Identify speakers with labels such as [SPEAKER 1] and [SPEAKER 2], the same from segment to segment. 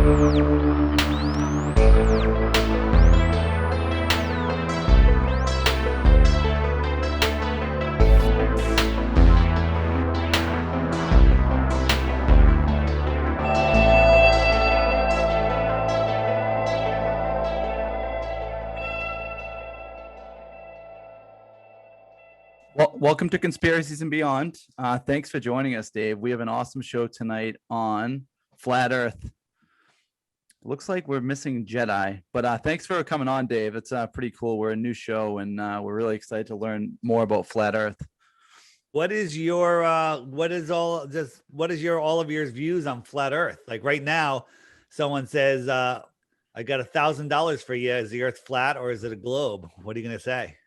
[SPEAKER 1] Well, welcome to Conspiracies and Beyond. Thanks for joining us, Dave. We have an awesome show tonight on Flat Earth. Looks like we're missing Jedi, but thanks for coming on, Dave. It's pretty cool. We're a new show, and we're really excited to learn more about Flat Earth.
[SPEAKER 2] What is your all of your views on Flat Earth? Like right now, someone says, I got $1,000 for you. Is the Earth flat or is it a globe? What are you gonna say?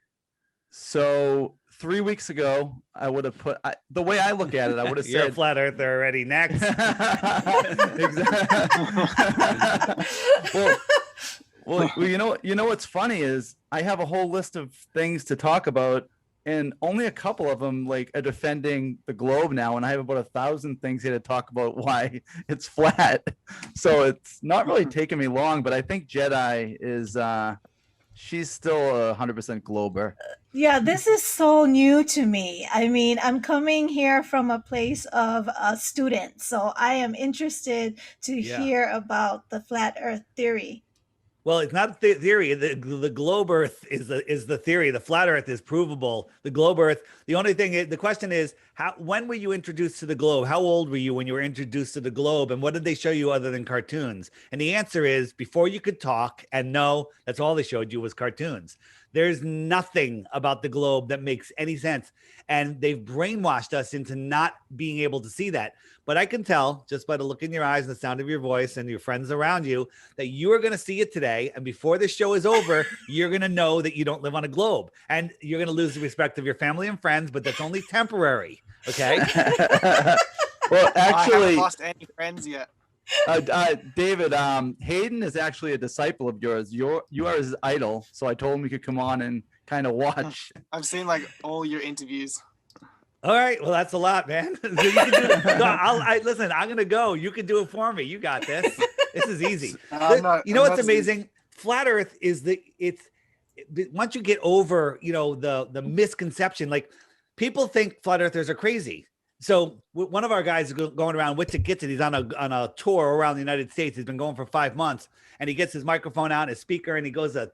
[SPEAKER 1] So 3 weeks ago, I would have put the way I look at it. I would have
[SPEAKER 2] You're
[SPEAKER 1] said
[SPEAKER 2] a flat earther already. Next.
[SPEAKER 1] well, you know what's funny is I have a whole list of things to talk about, and only a couple of them like are defending the globe now, and I have about 1,000 things here to talk about why it's flat. So it's not really taking me long, but I think Jedi is she's still 100% glober.
[SPEAKER 3] Yeah, this is so new to me. I mean, I'm coming here from a place of a student, so I am interested to hear about the flat Earth theory.
[SPEAKER 2] Well, it's not the theory. The globe Earth is the theory. The flat Earth is provable. The globe Earth. The only thing. The question is, when were you introduced to the globe? How old were you when you were introduced to the globe? And what did they show you other than cartoons? And the answer is before you could talk. And no, that's all they showed you was cartoons. There's nothing about the globe that makes any sense. And they've brainwashed us into not being able to see that. But I can tell just by the look in your eyes and the sound of your voice and your friends around you that you are going to see it today. And before this show is over, you're going to know that you don't live on a globe. And you're going to lose the respect of your family and friends, but that's only temporary. Okay?
[SPEAKER 1] Well, actually,
[SPEAKER 4] I haven't lost any friends yet.
[SPEAKER 1] David, Hayden is actually a disciple of yours. You are his idol, so I told him he could come on and kind of watch.
[SPEAKER 4] I've seen like all your interviews.
[SPEAKER 2] All right, well that's a lot, man. So you can do it. No, listen. I'm gonna go. You can do it for me. You got this. This is easy. You know what's amazing? Flat Earth is once you get over the misconception, like people think flat earthers are crazy. So one of our guys is going around with tickets, and he's on a tour around the United States. He's been going for 5 months, and he gets his microphone out, his speaker, and he goes to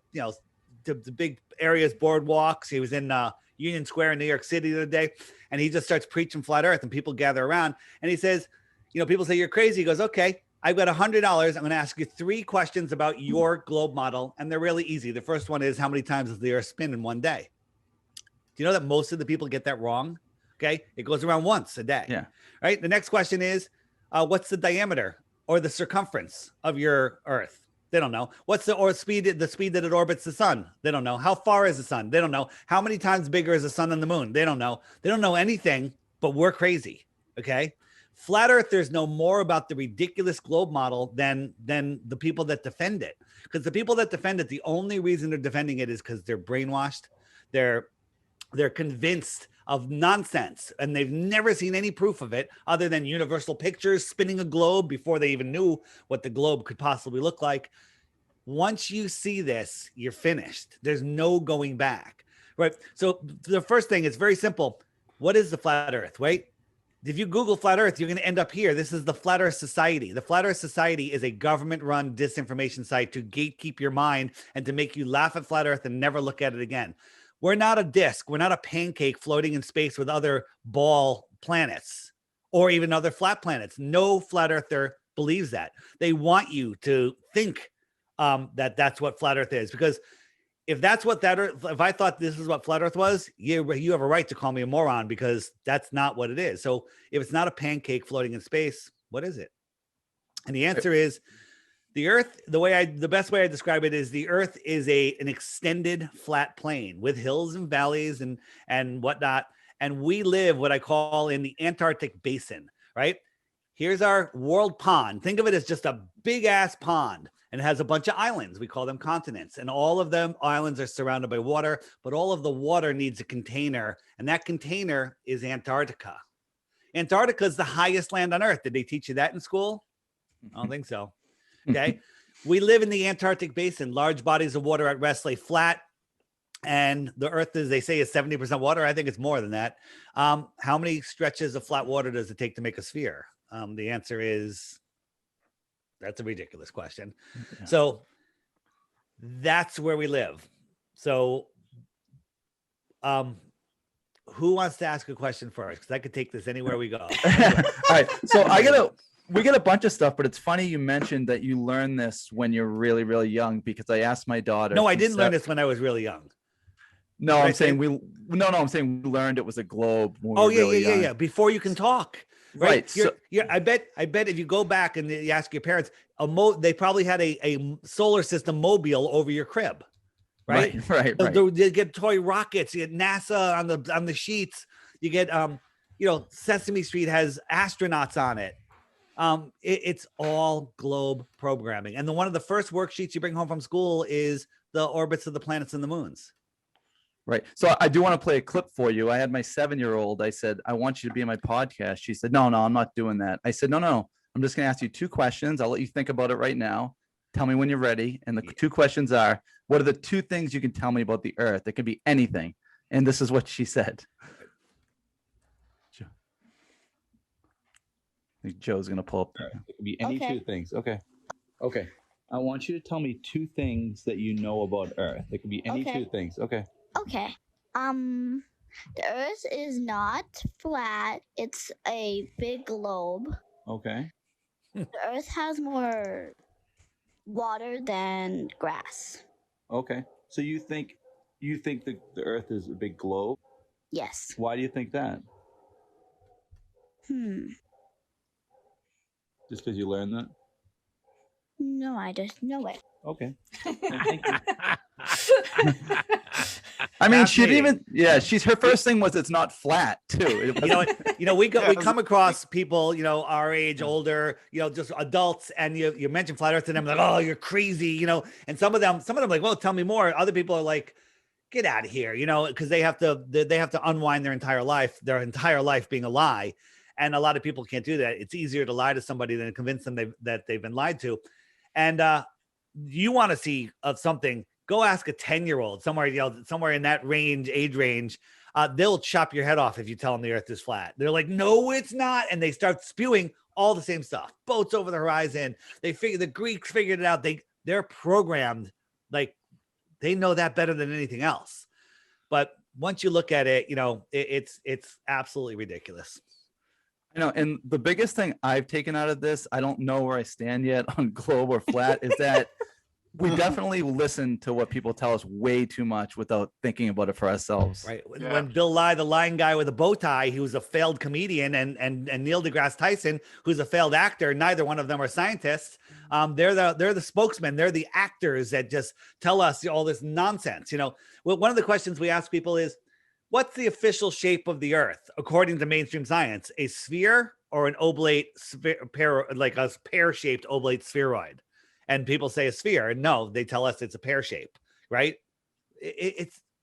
[SPEAKER 2] the big areas, boardwalks. He was in Union Square in New York City the other day, and he just starts preaching flat Earth, and people gather around, and he says, people say you're crazy. He goes, okay, I've got $100. I'm going to ask you 3 questions about your globe model, and they're really easy. The first one is, how many times does the Earth spin in one day? Do you know that most of the people get that wrong? Okay, it goes around once a day.
[SPEAKER 1] Yeah.
[SPEAKER 2] Right. The next question is, what's the diameter or the circumference of your Earth? They don't know. What's the speed that it orbits the sun? They don't know. How far is the sun? They don't know. How many times bigger is the sun than the moon? They don't know. They don't know anything, but we're crazy. Okay. Flat Earthers know more about the ridiculous globe model than the people that defend it. Because the people that defend it, the only reason they're defending it is because they're brainwashed. They're convinced of nonsense, and they've never seen any proof of it other than Universal Pictures spinning a globe before they even knew what the globe could possibly look like. Once you see this, you're finished. There's no going back, right? So the first thing is very simple. What is the flat Earth, right? If you Google flat Earth, you're going to end up here. This is the Flat Earth Society. The Flat Earth Society is a government-run disinformation site to gatekeep your mind and to make you laugh at flat Earth and never look at it again. We're not a disk. We're not a pancake floating in space with other ball planets or even other flat planets. No flat earther believes that. They want you to think that that's what flat Earth is, because if that's what if I thought this is what flat Earth was, you have a right to call me a moron, because that's not what it is. So if it's not a pancake floating in space, what is it? And the answer is, the Earth, the best way I describe it is the Earth is an extended flat plane with hills and valleys and whatnot. And we live what I call in the Antarctic basin, right? Here's our world pond. Think of it as just a big ass pond, and it has a bunch of islands. We call them continents, and all of them islands are surrounded by water, but all of the water needs a container, and that container is Antarctica. Antarctica is the highest land on Earth. Did they teach you that in school? I don't think so. Okay. We live in the Antarctic basin. Large bodies of water at rest lay flat. And the Earth, as they say, is 70% water. I think it's more than that. How many stretches of flat water does it take to make a sphere? The answer is, that's a ridiculous question. Yeah. So that's where we live. So who wants to ask a question first? Because I could take this anywhere we go.
[SPEAKER 1] All right. So we get a bunch of stuff, but it's funny you mentioned that you learned this when you're really, really young, because I asked my daughter.
[SPEAKER 2] No, I didn't learn this when I was really young.
[SPEAKER 1] No, I'm saying we learned it was a globe. When
[SPEAKER 2] oh,
[SPEAKER 1] we were
[SPEAKER 2] yeah. Before you can talk. Right.
[SPEAKER 1] So,
[SPEAKER 2] I bet if you go back and you ask your parents, they probably had a solar system mobile over your crib. Right. You get toy rockets. You get NASA on the sheets. You get Sesame Street has astronauts on it. It's all globe programming. And one of the first worksheets you bring home from school is the orbits of the planets and the moons.
[SPEAKER 1] Right. So I do want to play a clip for you. I had my 7-year-old. I said, I want you to be in my podcast. She said, no, I'm not doing that. I said, no. I'm just going to ask you 2 questions. I'll let you think about it right now. Tell me when you're ready. And the 2 questions are, what are the 2 things you can tell me about the Earth? It could be anything. And this is what she said. I think Joe's going to pull up.
[SPEAKER 5] It could be any 2 things. Okay. I want you to tell me 2 things that you know about Earth. It could be any 2 things. Okay.
[SPEAKER 6] Okay. The Earth is not flat. It's a big globe.
[SPEAKER 5] Okay.
[SPEAKER 6] The Earth has more water than grass.
[SPEAKER 5] Okay. So you think the Earth is a big globe?
[SPEAKER 6] Yes.
[SPEAKER 5] Why do you think that? Just because you learned that?
[SPEAKER 6] No, I just know it.
[SPEAKER 5] Okay. Thank you.
[SPEAKER 1] I mean, she didn't even. Yeah, her first thing was it's not flat too.
[SPEAKER 2] We come across people, our age, older, just adults, and you mention flat Earth to them, like, oh, you're crazy, And some of them like, well, tell me more. Other people are like, get out of here, because they have to unwind their entire life being a lie, and a lot of people can't do that. It's easier to lie to somebody than convince them that they've been lied to, and you want to see of something. Go ask a 10-year-old somewhere in that age range. They'll chop your head off if you tell them the Earth is flat. They're like, no, it's not. And they start spewing all the same stuff. Boats over the horizon. The Greeks figured it out. They're programmed. Like, they know that better than anything else. But once you look at it, it's absolutely ridiculous.
[SPEAKER 1] I know. And the biggest thing I've taken out of this, I don't know where I stand yet on globe or flat, is that we definitely listen to what people tell us way too much without thinking about it for ourselves.
[SPEAKER 2] Right. Yeah. When Bill Nye, the lying guy with a bow tie, he was a failed comedian, and Neil deGrasse Tyson, who's a failed actor, neither one of them are scientists. They're the spokesmen. They're the actors that just tell us all this nonsense. One of the questions we ask people is, what's the official shape of the Earth according to mainstream science? A sphere or an oblate like a pear-shaped oblate spheroid? And people say a sphere. No, they tell us it's a pear shape, right?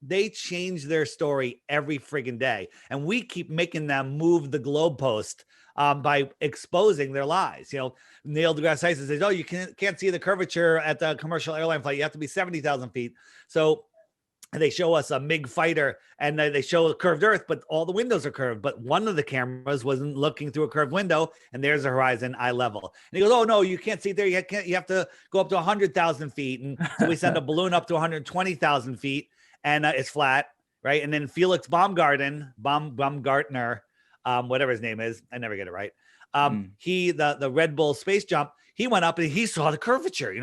[SPEAKER 2] They change their story every friggin' day. And we keep making them move the globe post by exposing their lies. Neil deGrasse Tyson says, oh, you can't see the curvature at the commercial airline flight. You have to be 70,000 feet. So they show us a MiG fighter, and they show a curved Earth, but all the windows are curved. But one of the cameras wasn't looking through a curved window, and there's a horizon eye level. And he goes, oh, no, you can't see there. You have to go up to 100,000 feet. And so we send a balloon up to 120,000 feet, and it's flat, right? And then Felix Baumgartner, whatever his name is, I never get it right. He, the Red Bull space jump, he went up and he saw the curvature,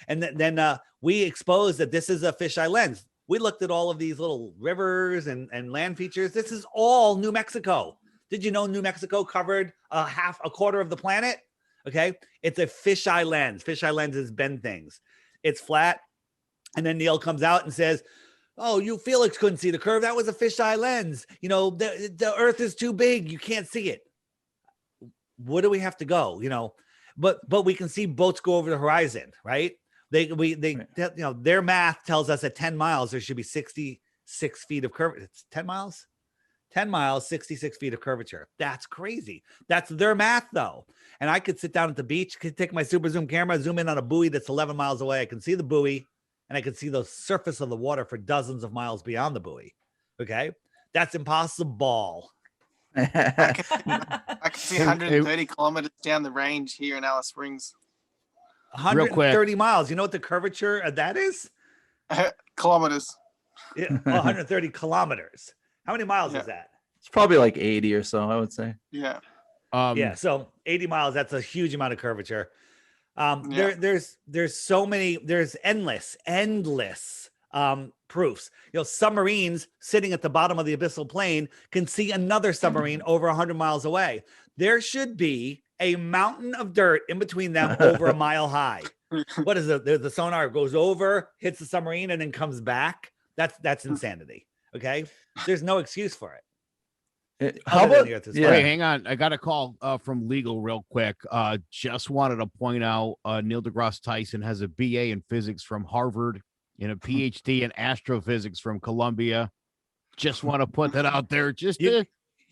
[SPEAKER 2] then we exposed that this is a fisheye lens. We looked at all of these little rivers and land features. This is all New Mexico. Did you know New Mexico covered a quarter of the planet? Okay. It's a fisheye lens. Fisheye lenses bend things. It's flat. And then Neil comes out and says, oh, you Felix couldn't see the curve. That was a fisheye lens. The Earth is too big. You can't see it. Where do we have to go? But we can see boats go over the horizon, right? Their math tells us at 10 miles, there should be 66 feet of curve. It's 10 miles. 10 miles, 66 feet of curvature. That's crazy. That's their math, though. And I could sit down at the beach, could take my super zoom camera, zoom in on a buoy that's 11 miles away. I can see the buoy, and I can see the surface of the water for dozens of miles beyond the buoy. Okay? That's impossible.
[SPEAKER 4] I can see 130 kilometers down the range here in Alice Springs.
[SPEAKER 2] 130 miles. You know what the curvature of that is?
[SPEAKER 4] Kilometers.
[SPEAKER 2] Yeah, 130 kilometers. How many miles is that?
[SPEAKER 1] It's probably like 80 or so, I would say.
[SPEAKER 4] Yeah.
[SPEAKER 2] Yeah, so 80 miles, that's a huge amount of curvature. There's so many, there's endless proofs. You know, submarines sitting at the bottom of the abyssal plain can see another submarine over 100 miles away. There should be a mountain of dirt in between them over a mile high. What is it? The sonar goes over, hits the submarine, and then comes back. That's insanity. Okay, there's no excuse for it.
[SPEAKER 1] How about,
[SPEAKER 7] Wait, hang on. I got a call from legal real quick. Just wanted to point out Neil deGrasse Tyson has a BA in physics from Harvard and a PhD in astrophysics from Columbia. Just want to put that out there.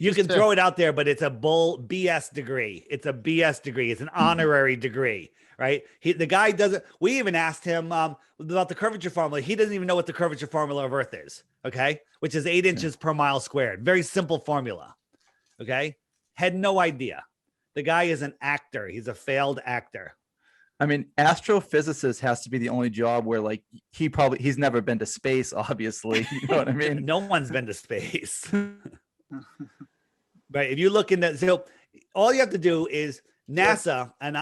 [SPEAKER 7] You
[SPEAKER 2] can throw it out there, but it's a BS degree. It's a BS degree. It's an honorary degree, right? The guy doesn't. We even asked him about the curvature formula. He doesn't even know what the curvature formula of Earth is. Okay, which is 8 inches per mile squared. Very simple formula. Okay, had no idea. The guy is an actor. He's a failed actor.
[SPEAKER 1] I mean, astrophysicist has to be the only job where, like, he's never been to space. Obviously, you know what I mean.
[SPEAKER 2] No one's been to space. But if you look in that, so all you have to do is NASA, and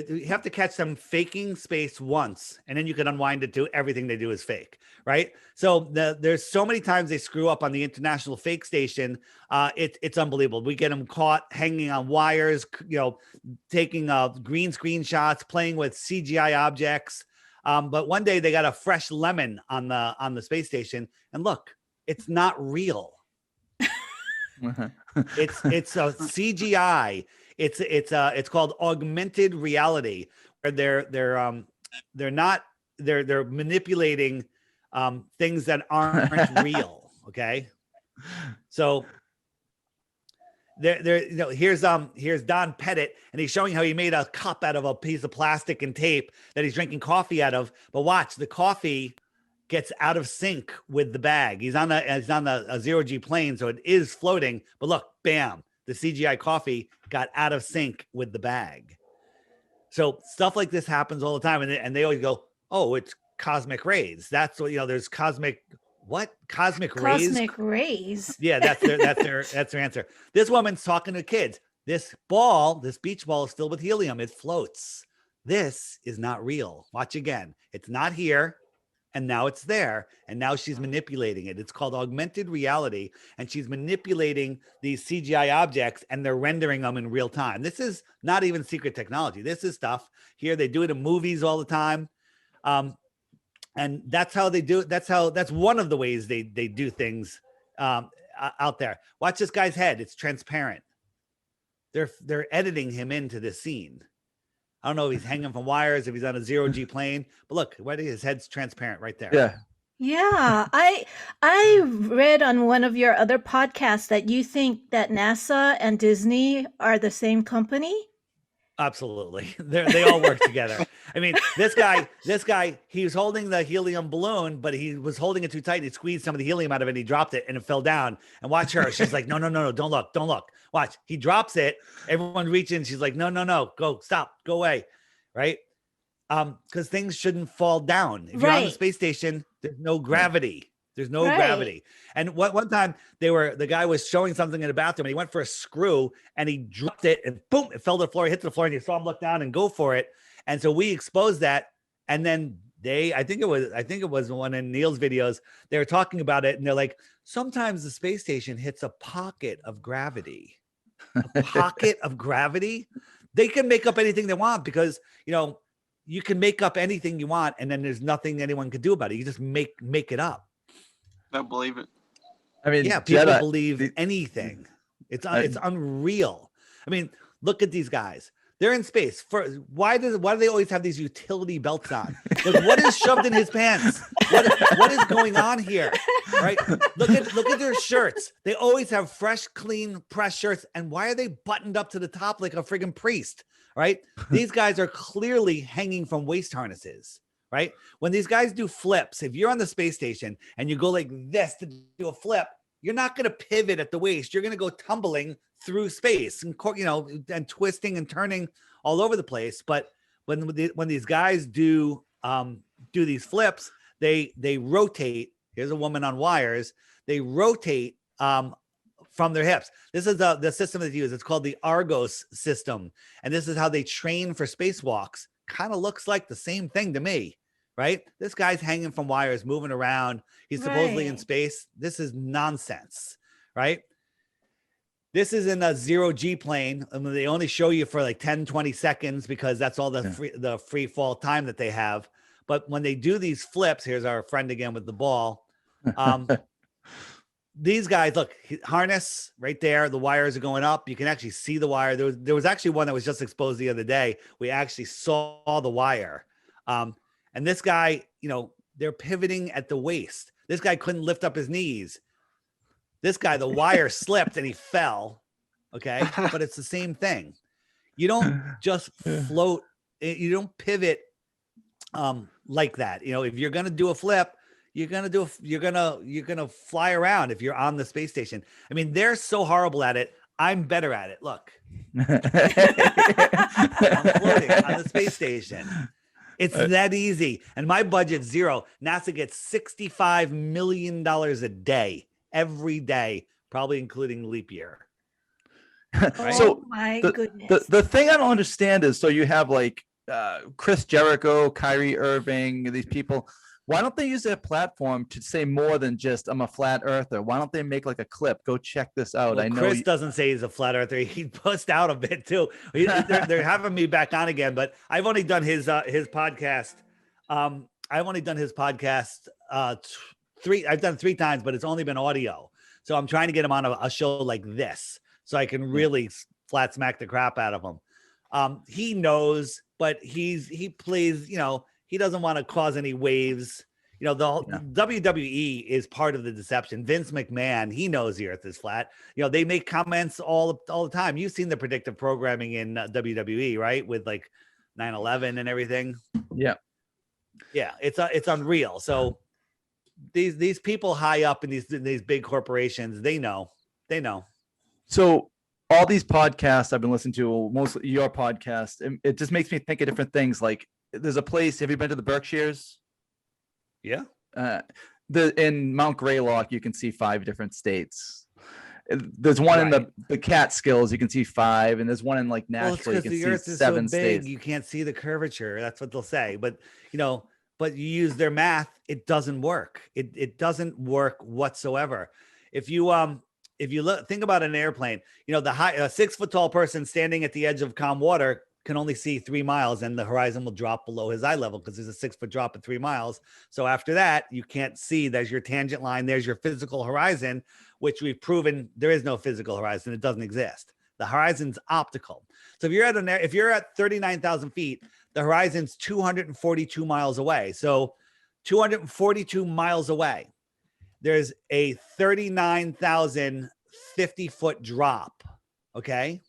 [SPEAKER 2] you have to catch them faking space once, and then you can unwind it to everything they do is fake, right? So there's so many times they screw up on the International Fake Station. It's unbelievable. We get them caught hanging on wires, you know, taking green screen shots, playing with CGI objects. But one day they got a fresh lemon on the space station, and look, it's not real. It's a CGI. It's called augmented reality, where they're manipulating things that aren't real. Okay, so here's Don Pettit, and he's showing how he made a cup out of a piece of plastic and tape that he's drinking coffee out of. But watch, the coffee gets out of sync with the bag. He's on a zero-G plane, so it is floating. But look, bam, the CGI coffee got out of sync with the bag. So stuff like this happens all the time, and they always go, "Oh, it's cosmic rays." That's what, you know. There's cosmic rays.
[SPEAKER 3] Cosmic rays.
[SPEAKER 2] Yeah, that's their answer. This woman's talking to kids. This beach ball is filled with helium. It floats. This is not real. Watch again. It's not here. And now it's there, and now she's manipulating it. It's called augmented reality, and she's manipulating these CGI objects, and they're rendering them in real time. This is not even secret technology. This is stuff here. They do it in movies all the time, and that's how they do it. That's one of the ways they do things out there. Watch this guy's head. It's transparent. They're editing him into this scene. I don't know if he's hanging from wires, if he's on a zero-G plane, but look, his head's transparent right there.
[SPEAKER 1] Yeah.
[SPEAKER 3] Yeah, I read on one of your other podcasts that you think that NASA and Disney are the same company.
[SPEAKER 2] Absolutely. They all work together. I mean, this guy, he was holding the helium balloon, but he was holding it too tight. He squeezed some of the helium out of it. And he dropped it and it fell down. And watch her. She's like, no, don't look. Watch. He drops it. Everyone reaching. She's like, no, go, stop, go away. Right. Because things shouldn't fall down. If you're on the space station, there's no gravity. There's no gravity. And one time the guy was showing something in the bathroom, and he went for a screw and he dropped it, and boom, it fell to the floor, hit the floor, and you saw him look down and go for it. And so we exposed that. And then I think it was one in Neil's videos. They were talking about it, and they're like, sometimes the space station hits a pocket of gravity. A pocket of gravity. They can make up anything they want, because, you know, you can make up anything you want, and then there's nothing anyone can do about it. You just make it up.
[SPEAKER 4] Don't believe it.
[SPEAKER 1] I mean,
[SPEAKER 2] yeah, people believe anything. It's unreal. I mean, look at these guys. They're in space. Why do they always have these utility belts on? Like, what is shoved in his pants? What is going on here? Right? Look at their shirts. They always have fresh, clean, pressed shirts. And why are they buttoned up to the top like a friggin' priest? Right? These guys are clearly hanging from waist harnesses. Right? When these guys do flips, if you're on the space station and you go like this to do a flip, you're not going to pivot at the waist. You're going to go tumbling through space and, and twisting and turning all over the place. But when these guys do these flips, they rotate. Here's a woman on wires. They rotate from their hips. This is the system that they use. It's called the Argos system. And this is how they train for spacewalks. Kind of looks like the same thing to me, right? This guy's hanging from wires, moving around. He's supposedly in space. This is nonsense, right? This is in a 0G plane. And they only show you for like 10, 20 seconds because that's all the free fall time that they have. But when they do these flips, here's our friend again with the ball. These guys, look, harness right there. The wires are going up. You can actually see the wire. There was actually one that was just exposed the other day. We actually saw the wire. And this guy, they're pivoting at the waist. This guy couldn't lift up his knees. This guy, the wire slipped and he fell. Okay. But it's the same thing. You don't just float. You don't pivot like that. If you're going to do a flip, you're gonna fly around if you're on the space station. I mean, they're so horrible at it. I'm better at it. Look, I'm floating on the space station. It's that easy. And my budget's zero. NASA gets $65 million a day, every day, probably including leap year.
[SPEAKER 3] Right? So my goodness.
[SPEAKER 1] The thing I don't understand is, so you have like Chris Jericho, Kyrie Irving, these people. Why don't they use their platform to say more than just I'm a flat earther? Why don't they make like a clip? Go check this out.
[SPEAKER 2] Well,
[SPEAKER 1] I know
[SPEAKER 2] Chris doesn't say he's a flat earther. He pushed out a bit too. They're having me back on again, but I've only done his podcast. I've only done his podcast I've done 3 times, but it's only been audio. So I'm trying to get him on a show like this so I can really flat smack the crap out of him. He knows, but he plays, he doesn't want to cause any waves. WWE is part of the deception. Vince McMahon, he knows the earth is flat. They make comments all the time. You've seen the predictive programming in WWE, right? With like 9/11 and everything.
[SPEAKER 1] Yeah.
[SPEAKER 2] Yeah. It's unreal. So these people high up in these big corporations, they know.
[SPEAKER 1] So all these podcasts I've been listening to, mostly your podcast, it just makes me think of different things. Like, there's a place. Have you been to the Berkshires?
[SPEAKER 2] Yeah.
[SPEAKER 1] In Mount Greylock, you can see 5 different states. There's one in the Catskills, you can see 5, and there's one in like Nashville, you can
[SPEAKER 2] the
[SPEAKER 1] see
[SPEAKER 2] earth is
[SPEAKER 1] 7
[SPEAKER 2] so big,
[SPEAKER 1] states.
[SPEAKER 2] you can't see the curvature. That's what they'll say. But but you use their math, it doesn't work. It doesn't work whatsoever. If you think about an airplane, the high 6 foot tall person standing at the edge of calm water can only see 3 miles, and the horizon will drop below his eye level because there's a 6 foot drop at 3 miles. So after that, you can't see. There's your tangent line. There's your physical horizon, which we've proven there is no physical horizon. It doesn't exist. The horizon's optical. So if you're at 39,000 feet, the horizon's 242 miles away. So 242 miles away, there's a 39,000 50-foot drop. Okay.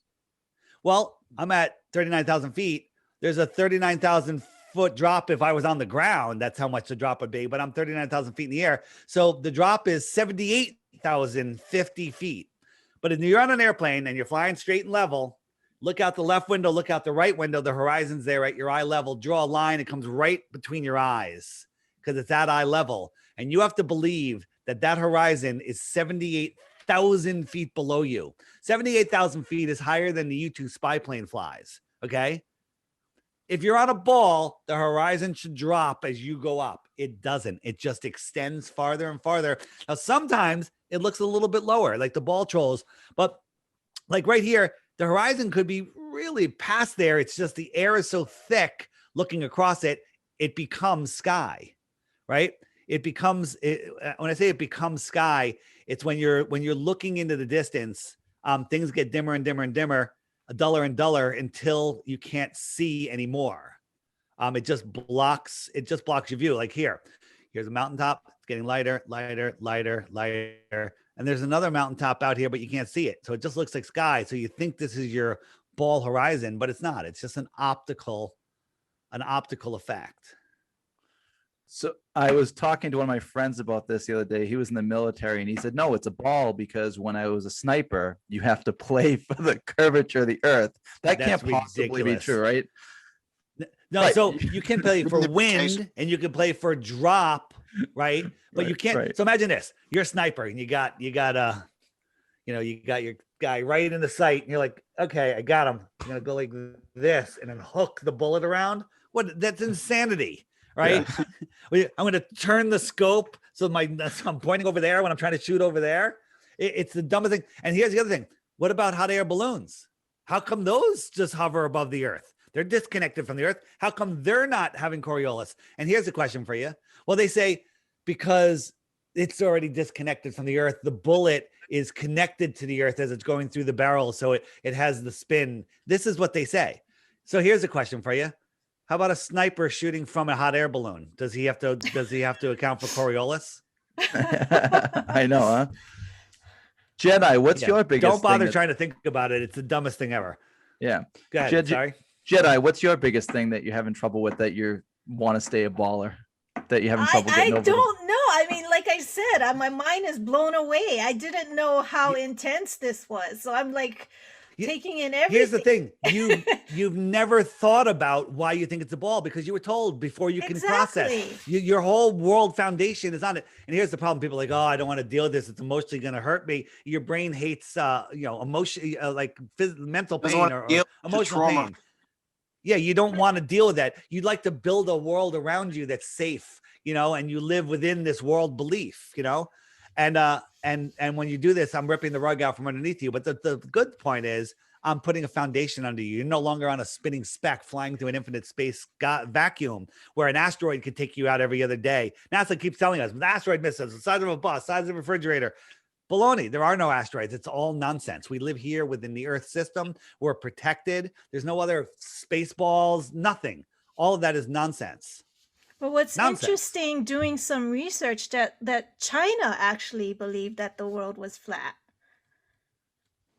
[SPEAKER 2] Well, I'm at 39,000 feet. There's a 39,000 foot drop. If I was on the ground, that's how much the drop would be, but I'm 39,000 feet in the air. So the drop is 78,050 feet. But if you're on an airplane and you're flying straight and level, look out the left window, look out the right window, the horizon's there at your eye level, draw a line. It comes right between your eyes because it's at eye level. And you have to believe that horizon is 78,000 feet below you. 78,000 feet is higher than the U-2 spy plane flies. Okay. If you're on a ball, the horizon should drop as you go up. It doesn't. It just extends farther and farther. Now, sometimes it looks a little bit lower, like the ball trolls, but like right here, the horizon could be really past there. It's just the air is so thick looking across it, it becomes sky, right? When I say it becomes sky, it's when you're looking into the distance, things get dimmer and dimmer and dimmer. duller and duller until you can't see anymore. It just blocks your view. Like here's a mountaintop. It's getting lighter, lighter, lighter, lighter. And there's another mountaintop out here, but you can't see it. So it just looks like sky. So you think this is your ball horizon, but it's not. It's just an optical effect.
[SPEAKER 1] So I was talking to one of my friends about this the other day. He was in the military and he said, no, it's a ball because when I was a sniper, you have to play for the curvature of the earth. That
[SPEAKER 2] That's
[SPEAKER 1] can't possibly be
[SPEAKER 2] ridiculous.
[SPEAKER 1] true, right?
[SPEAKER 2] No,
[SPEAKER 1] Right.
[SPEAKER 2] so you can play for wind and you can play for drop, right? But
[SPEAKER 1] Right,
[SPEAKER 2] you can't.
[SPEAKER 1] right.
[SPEAKER 2] So imagine this: you're a sniper and you got you got your guy right in the sight, and you're like, okay, I got him. I'm gonna go like this and then hook the bullet around. What? That's insanity, right? I'm gonna turn the scope so I'm pointing over there when I'm trying to shoot over there. It's the dumbest thing. And here's the other thing: what about hot air balloons? How come those just hover above the earth? They're disconnected from the earth. How come they're not having Coriolis? And here's a question for you. Well, they say because it's already disconnected from the earth, the bullet is connected to the earth as it's going through the barrel. So it has the spin. This is what they say. So here's a question for you. How about a sniper shooting from a hot air balloon? Does he have to account for Coriolis?
[SPEAKER 1] I know, huh? Jedi, what's your biggest
[SPEAKER 2] Don't bother
[SPEAKER 1] thing
[SPEAKER 2] trying to think about it. It's the dumbest thing ever.
[SPEAKER 1] Yeah.
[SPEAKER 2] Go ahead. Sorry.
[SPEAKER 1] Jedi, what's your biggest thing that you're having trouble with that you want to stay a baller? That you're having trouble getting over?
[SPEAKER 3] I don't know. I mean, like I said, my mind is blown away. I didn't know how intense this was. So I'm like taking in everything.
[SPEAKER 2] Here's the thing. You've never thought about why you think it's a ball because you were told before you can process. Your whole world foundation is on it. And here's the problem. People are like, oh, I don't want to deal with this. It's emotionally going to hurt me. Your brain hates, emotion, like mental pain or emotional pain. Yeah, you don't want to deal with that. You'd like to build a world around you that's safe, and you live within this world belief, and when you do this, I'm ripping the rug out from underneath you. But the good point is I'm putting a foundation under you. You're no longer on a spinning speck flying through an infinite space vacuum where an asteroid could take you out every other day. NASA keeps telling us, the asteroid misses the size of a bus, size of a refrigerator. Baloney. There are no asteroids. It's all nonsense. We live here within the Earth system. We're protected. There's no other space balls, nothing. All of that is nonsense.
[SPEAKER 3] But what's interesting, doing some research that China actually believed that the world was flat.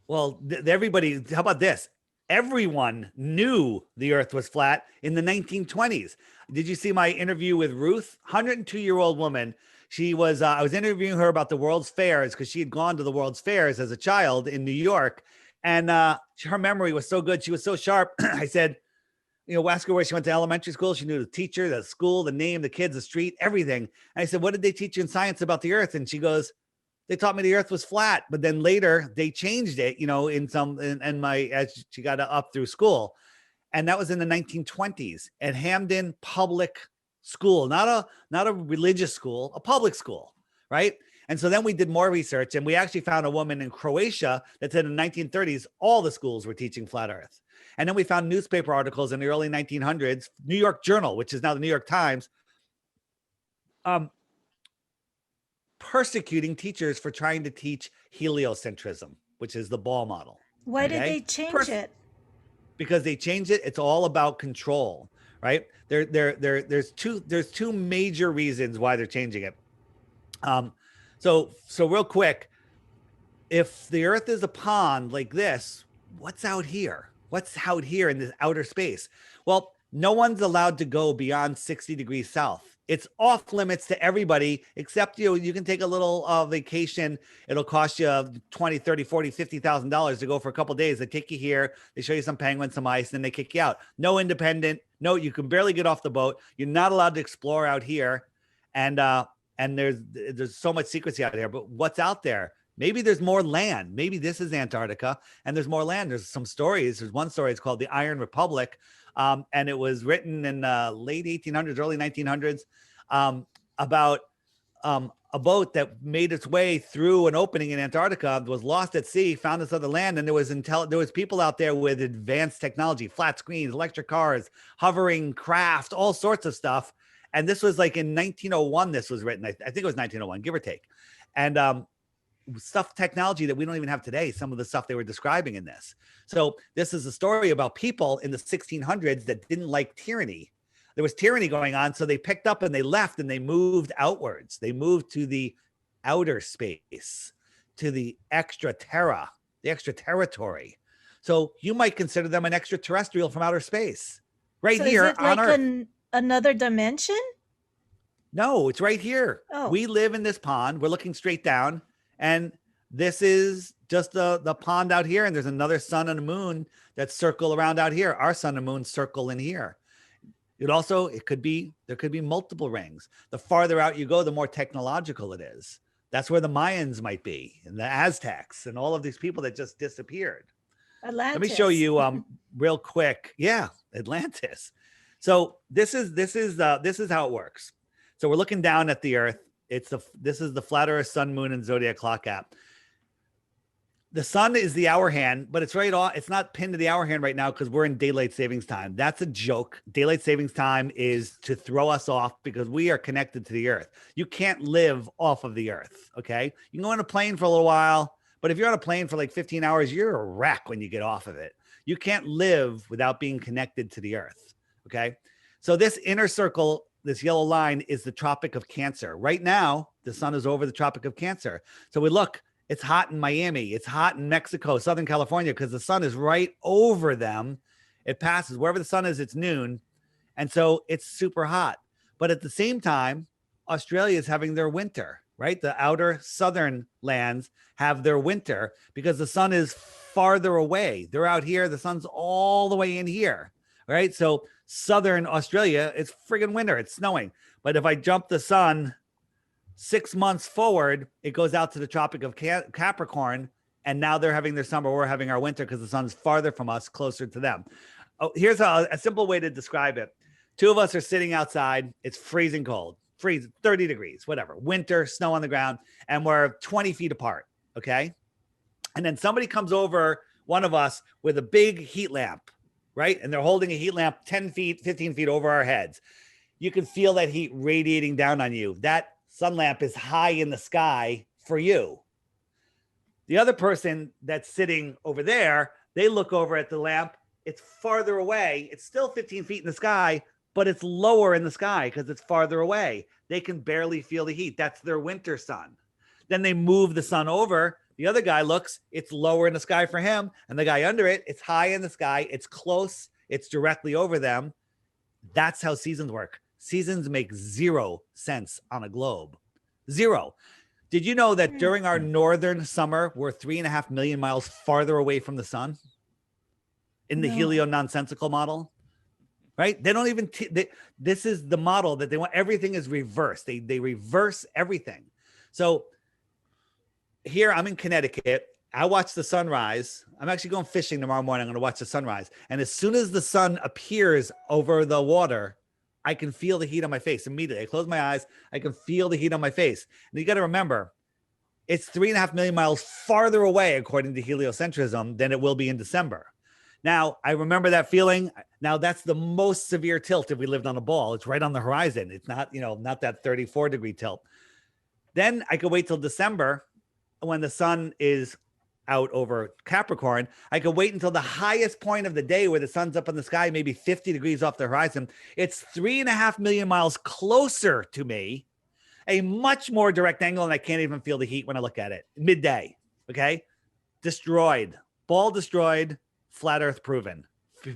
[SPEAKER 2] Well, everybody, how about this? Everyone knew the Earth was flat in the 1920s. Did you see my interview with Ruth? 102-year-old woman. She was, I was interviewing her about the World's Fairs because she had gone to the World's Fairs as a child in New York. And her memory was so good. She was so sharp. I said, ask her where she went to elementary school. She knew the teacher, the school, the name, the kids, the street, everything. And I said, what did they teach you in science about the Earth? And she goes, they taught me the Earth was flat. But then later they changed it, as she got up through school. And that was in the 1920s at Hamden Public School, not a religious school, a public school, right? And so then we did more research and we actually found a woman in Croatia that said in the 1930s, all the schools were teaching flat Earth. And then we found newspaper articles in the early 1900s, New York Journal, which is now the New York Times, persecuting teachers for trying to teach heliocentrism, which is the ball model.
[SPEAKER 3] Why did they change it?
[SPEAKER 2] Because they changed it. It's all about control, right? There's two major reasons why they're changing it. So real quick, if the Earth is a pond like this, what's out here? What's out here in this outer space? Well, no one's allowed to go beyond 60 degrees south. It's off limits to everybody, except you can take a little vacation. It'll cost you $20, $30, $40, $50,000 to go for a couple of days. They take you here, they show you some penguins, some ice, and then they kick you out. No independent. No, you can barely get off the boat. You're not allowed to explore out here. And there's so much secrecy out here. But what's out there? Maybe there's more land. Maybe this is Antarctica and there's more land. There's some stories. There's one story. It's called the Iron Republic. And it was written in late 1800s, early 1900s about a boat that made its way through an opening in Antarctica, was lost at sea, found this other land, and there was people out there with advanced technology, flat screens, electric cars, hovering craft, all sorts of stuff. And this was like in 1901, this was written. I think it was 1901, give or take. And stuff, technology that we don't even have today, some of the stuff they were describing in this. So this is a story about people in the 1600s that didn't like tyranny. There was tyranny going on. So they picked up and they left and they moved outwards. They moved to the outer space, to the extra terra, the extra territory. So you might consider them an extraterrestrial from outer space. Right
[SPEAKER 3] So
[SPEAKER 2] here
[SPEAKER 3] is it
[SPEAKER 2] on
[SPEAKER 3] like
[SPEAKER 2] Earth.
[SPEAKER 3] another dimension?
[SPEAKER 2] No, it's right here.
[SPEAKER 3] Oh.
[SPEAKER 2] We live in this pond. We're looking straight down. And this is just the pond out here. And there's another sun and a moon that circle around out here. Our sun and moon circle in here. There could be multiple rings. The farther out you go, the more technological it is. That's where the Mayans might be, and the Aztecs, and all of these people that just disappeared.
[SPEAKER 3] Atlantis.
[SPEAKER 2] Let me show you real quick. Yeah, Atlantis. So this is how it works. So we're looking down at the Earth. This is the flat Earth, sun, moon, and zodiac clock app. The sun is the hour hand, but it's right off. It's not pinned to the hour hand right now because we're in daylight savings time. That's a joke. Daylight savings time is to throw us off because we are connected to the Earth. You can't live off of the Earth. Okay. You can go on a plane for a little while, but if you're on a plane for like 15 hours, you're a wreck when you get off of it. You can't live without being connected to the Earth. Okay. So this inner circle, this yellow line, is the Tropic of Cancer. Right now, the sun is over the Tropic of Cancer. So we look. It's hot in Miami. It's hot in Mexico, Southern California, because the sun is right over them. It passes wherever the sun is, it's noon. And so it's super hot. But at the same time, Australia is having their winter, right? The outer southern lands have their winter because the sun is farther away. They're out here. The sun's all the way in here, right? So southern Australia, it's friggin' winter. It's snowing. But if I jump the sun 6 months forward, it goes out to the Tropic of Capricorn, and now they're having their summer. We're having our winter because the sun's farther from us, closer to them. Oh, here's a simple way to describe it. Two of us are sitting outside. It's freezing cold, 30 degrees, whatever, winter, snow on the ground, and we're 20 feet apart, okay? And then somebody comes over, one of us, with a big heat lamp, right? And they're holding a heat lamp 10 feet, 15 feet over our heads. You can feel that heat radiating down on you. That sun lamp is high in the sky for you. The other person that's sitting over there, they look over at the lamp. It's farther away. It's still 15 feet in the sky, but it's lower in the sky because it's farther away. They can barely feel the heat. That's their winter sun. Then they move the sun over. The other guy looks, it's lower in the sky for him. And the guy under it, it's high in the sky. It's close. It's directly over them. That's how seasons work. Seasons make zero sense on a globe. Zero. Did you know that during our northern summer, we're 3.5 million miles farther away from the sun in the helio-nonsensical model? Right? They don't even, this is the model that they want. Everything is reversed. They reverse everything. So here I'm in Connecticut. I watch the sunrise. I'm actually going fishing tomorrow morning. I'm going to watch the sunrise. And as soon as the sun appears over the water, I can feel the heat on my face immediately. I close my eyes. I can feel the heat on my face. And you got to remember, it's 3.5 million miles farther away, according to heliocentrism, than it will be in December. Now, I remember that feeling. Now, that's the most severe tilt if we lived on a ball. It's right on the horizon. It's not, not that 34-degree tilt. Then I could wait till December when the sun is out over Capricorn. I could wait until the highest point of the day where the sun's up in the sky, maybe 50 degrees off the horizon. It's 3.5 million miles closer to me, a much more direct angle, and I can't even feel the heat when I look at it. Midday, okay? Destroyed. Ball destroyed, flat Earth proven,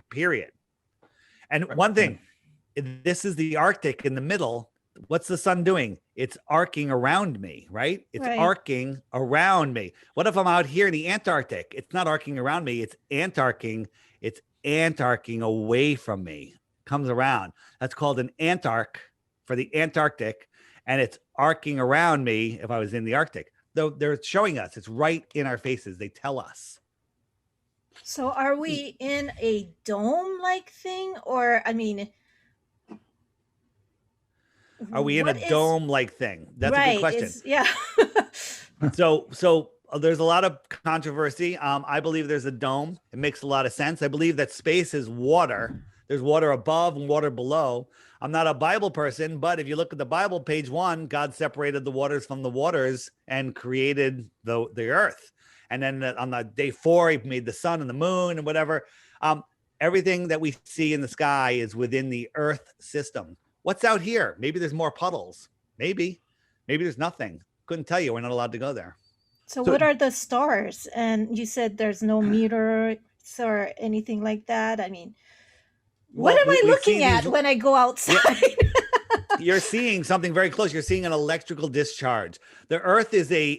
[SPEAKER 2] period. And one thing, this is the Arctic in the middle. What's the sun doing? It's arcing around me, right? It's arcing around me. What if I'm out here in the Antarctic? It's not arcing around me. It's antarcing. It's antarcing away from me. Comes around. That's called an antarc for the Antarctic. And it's arcing around me if I was in the Arctic. Though they're showing us. It's right in our faces. They tell us.
[SPEAKER 3] So are we in a dome-like thing? Or, I mean...
[SPEAKER 2] Are we in a dome-like thing? That's a good question. So there's a lot of controversy. I believe there's a dome. It makes a lot of sense. I believe that space is water. There's water above and water below. I'm not a Bible person, but if you look at the Bible, page 1, God separated the waters from the waters and created the earth. And then on the day 4, he made the sun and the moon and whatever. Everything that we see in the sky is within the earth system. What's out here? Maybe there's more puddles. Maybe there's nothing. Couldn't tell you. We're not allowed to go there.
[SPEAKER 3] So what are the stars? And you said there's no meteors or anything like that. I mean, what am I looking at when I go outside?
[SPEAKER 2] You're seeing something very close. You're seeing an electrical discharge. The Earth is a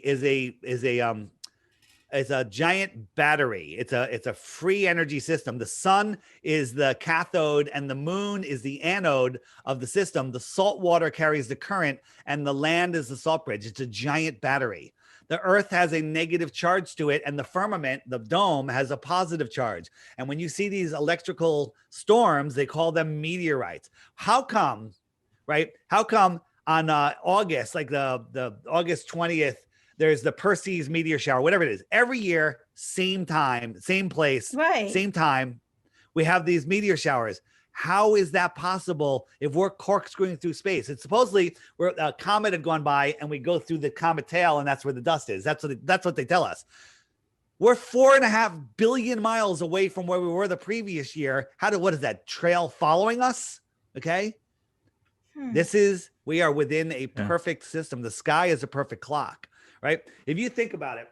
[SPEAKER 2] giant battery. It's a free energy system. The sun is the cathode and the moon is the anode of the system. The salt water carries the current and the land is the salt bridge. It's a giant battery. The earth has a negative charge to it, and the firmament, the dome, has a positive charge. And when you see these electrical storms, they call them meteorites. How come, right? How come on August, like the August 20th, there's the Perseus meteor shower, whatever it is. Every year, same time, same place,
[SPEAKER 3] right,
[SPEAKER 2] same time, we have these meteor showers. How is that possible if we're corkscrewing through space? It's supposedly where a comet had gone by and we go through the comet tail and that's where the dust is. That's what they tell us. We're 4.5 billion miles away from where we were the previous year. What is that trail following us? Okay. We are within a perfect system. The sky is a perfect clock, right? If you think about it,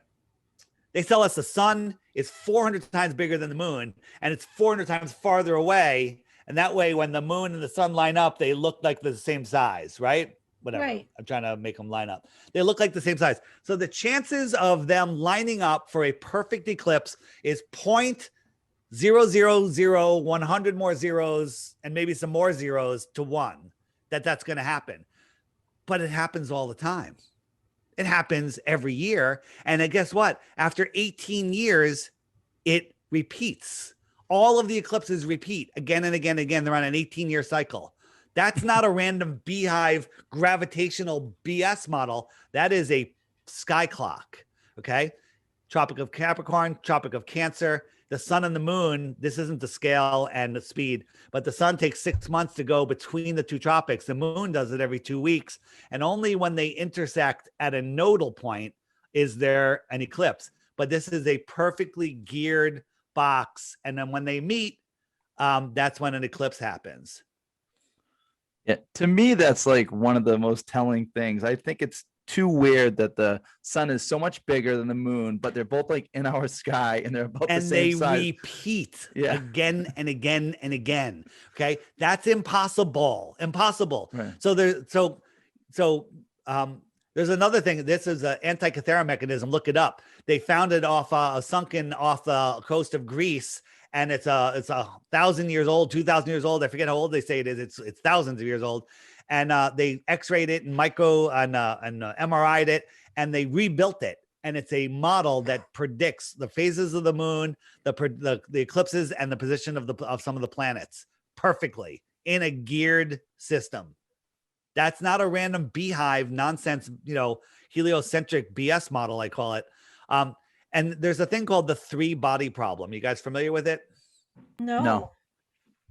[SPEAKER 2] they tell us the sun is 400 times bigger than the moon and it's 400 times farther away. And that way, when the moon and the sun line up, they look like the same size, right? Whatever.
[SPEAKER 3] Right.
[SPEAKER 2] I'm trying to make them line up. They look like the same size. So the chances of them lining up for a perfect eclipse is 0.000, 100 more zeros, and maybe some more zeros to 1 that's going to happen. But it happens all the time. It happens every year. And guess what? After 18 years, it repeats. All of the eclipses repeat again and again and again. They're on an 18-year cycle. That's not a random beehive gravitational BS model. That is a sky clock, okay? Tropic of Capricorn, Tropic of Cancer, the sun and the moon. This isn't the scale and the speed, but the sun takes 6 months to go between the two tropics. The moon does it every 2 weeks. And only when they intersect at a nodal point is there an eclipse. But this is a perfectly geared box, and then when they meet, that's when an eclipse happens.
[SPEAKER 1] Yeah, to me, that's like one of the most telling things. I think it's too weird that the sun is so much bigger than the moon, but they're both like in our sky and they're about the same size. And they
[SPEAKER 2] repeat again and again and again. Okay, that's impossible. Right. So there's another thing. This is an anti-Cathara mechanism. Look it up. They found it sunken off the coast of Greece, and it's 1,000 years old, 2,000 years old. I forget how old they say it is. It's thousands of years old. And they X-rayed it and MRI'd it, and they rebuilt it. And it's a model that predicts the phases of the moon, the eclipses, and the position of some of the planets perfectly in a geared system. That's not a random beehive nonsense, heliocentric BS model, I call it. And there's a thing called the 3-body problem. You guys familiar with it?
[SPEAKER 3] No.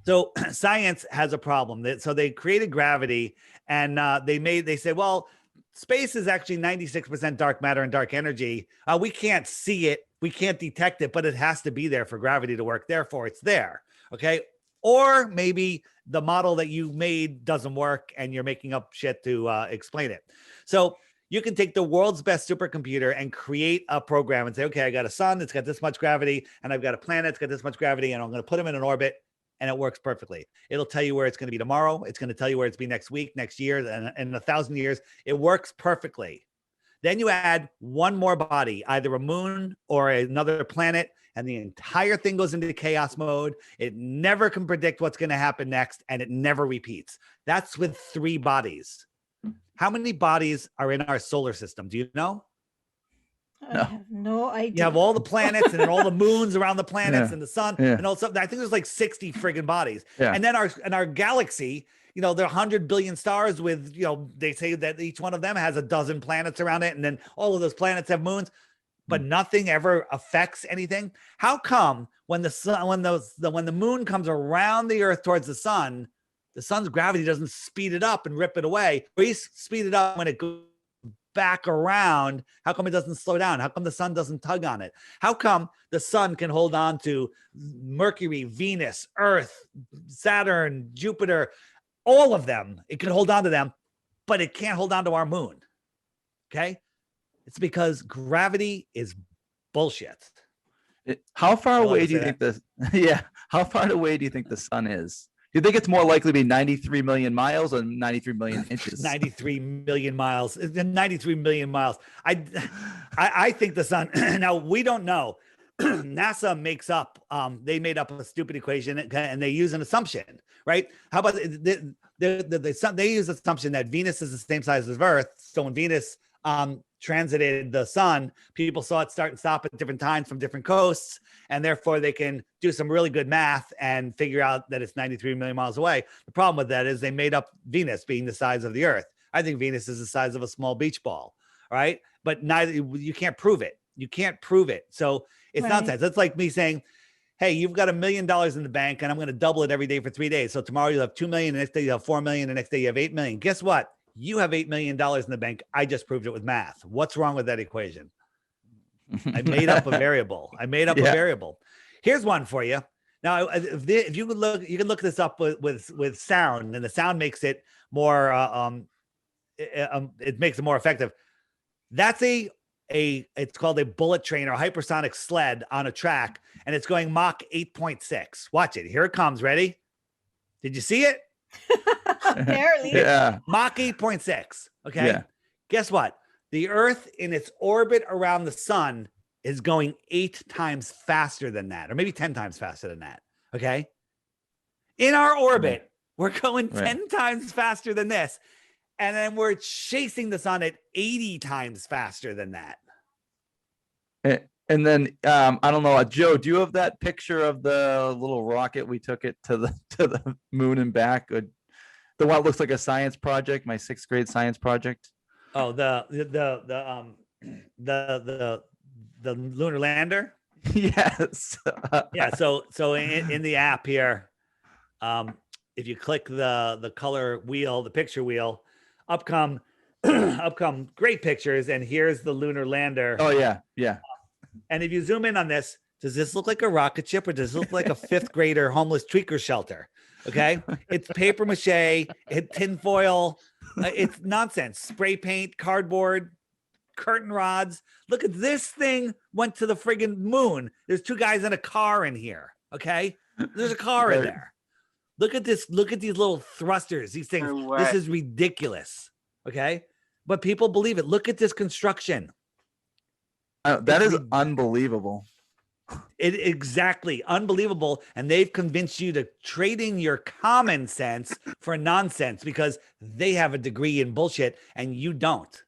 [SPEAKER 2] So science has a problem. So they created gravity, and they said, well, space is actually 96% dark matter and dark energy. We can't see it. We can't detect it, but it has to be there for gravity to work. Therefore, it's there. Okay. Or maybe the model that you made doesn't work and you're making up shit to explain it. So you can take the world's best supercomputer and create a program and say, okay, I got a sun, it's got this much gravity, and I've got a planet, it's got this much gravity, and I'm going to put them in an orbit, and it works perfectly. It'll tell you where it's going to be tomorrow. It's going to tell you where it's be next week, next year, and in 1,000 years. It works perfectly. Then you add one more body, either a moon or another planet, and the entire thing goes into chaos mode. It never can predict what's going to happen next, and it never repeats. That's with 3 bodies. How many bodies are in our solar system? Do you know?
[SPEAKER 3] I have no idea.
[SPEAKER 2] You have all the planets and then all the moons around the planets and the sun and all stuff. I think there's like 60 friggin' bodies. Yeah. And then our galaxy, there are 100 billion stars with, they say that each one of them has a dozen planets around it. And then all of those planets have moons. but nothing ever affects anything. How come when the moon comes around the Earth towards the sun's gravity doesn't speed it up and rip it away? We speed it up when it goes back around. How come it doesn't slow down? How come the sun doesn't tug on it? How come the sun can hold on to Mercury, Venus, Earth, Saturn, Jupiter, all of them? It can hold on to them, but it can't hold on to our moon. Okay? It's because gravity is bullshit.
[SPEAKER 1] How far away do you think how far away do you think the sun is? Do you think it's more likely to be 93 million miles or 93 million inches?
[SPEAKER 2] 93 million miles. 93 million miles. I think the sun. Now, we don't know. NASA makes up. They made up a stupid equation and they use an assumption, right? How about they use the assumption that Venus is the same size as Earth. So when Venus transited the sun, people saw it start and stop at different times from different coasts, and therefore they can do some really good math and figure out that it's 93 million miles away. The problem with that is they made up Venus being the size of the Earth. I think Venus is the size of a small beach ball, right? But you can't prove it. You can't prove it. So it's nonsense. It's like me saying, hey, you've got $1 million in the bank and I'm going to double it every day for 3 days. So tomorrow you'll have 2 million, the next day you'll have 4 million, the next day you have 8 million. Guess what? You have $8 million in the bank. I just proved it with math. What's wrong with that equation? I made up a variable. A variable. Here's one for you. Now, if you could look, you can look this up with sound, and the sound makes it more. It makes it more effective. That's it's called a bullet train or a hypersonic sled on a track, and it's going Mach 8.6. Watch it. Here it comes. Ready? Did you see it?
[SPEAKER 3] Barely.
[SPEAKER 1] Yeah.
[SPEAKER 2] Mach 8.6. Okay.
[SPEAKER 1] Yeah.
[SPEAKER 2] Guess what? The Earth in its orbit around the sun is going 8 times faster than that, or maybe 10 times faster than that. Okay. In our orbit, we're going 10 times faster than this. And then we're chasing the sun at 80 times faster than that.
[SPEAKER 1] And then I don't know, Joe, do you have that picture of the little rocket we took it to the moon and back? The one that looks like a science project, my 6th grade science project.
[SPEAKER 2] Oh, the lunar lander.
[SPEAKER 1] Yes.
[SPEAKER 2] Yeah. So in the app here, if you click the color wheel, the picture wheel, up come great pictures, and here's the lunar lander.
[SPEAKER 1] Oh yeah, yeah.
[SPEAKER 2] And if you zoom in on this, does this look like a rocket ship or does it look like a 5th grader homeless tweaker shelter? Okay. It's paper mache, tinfoil. It's nonsense. Spray paint, cardboard, curtain rods. Look at this thing went to the friggin' moon. There's 2 guys in a car in here. Okay. There's a car in there. Look at this. Look at these little thrusters. These things. This is ridiculous. Okay. But people believe it. Look at this construction.
[SPEAKER 1] That is unbelievable.
[SPEAKER 2] Exactly unbelievable. And they've convinced you to trade in your common sense for nonsense because they have a degree in bullshit and you don't.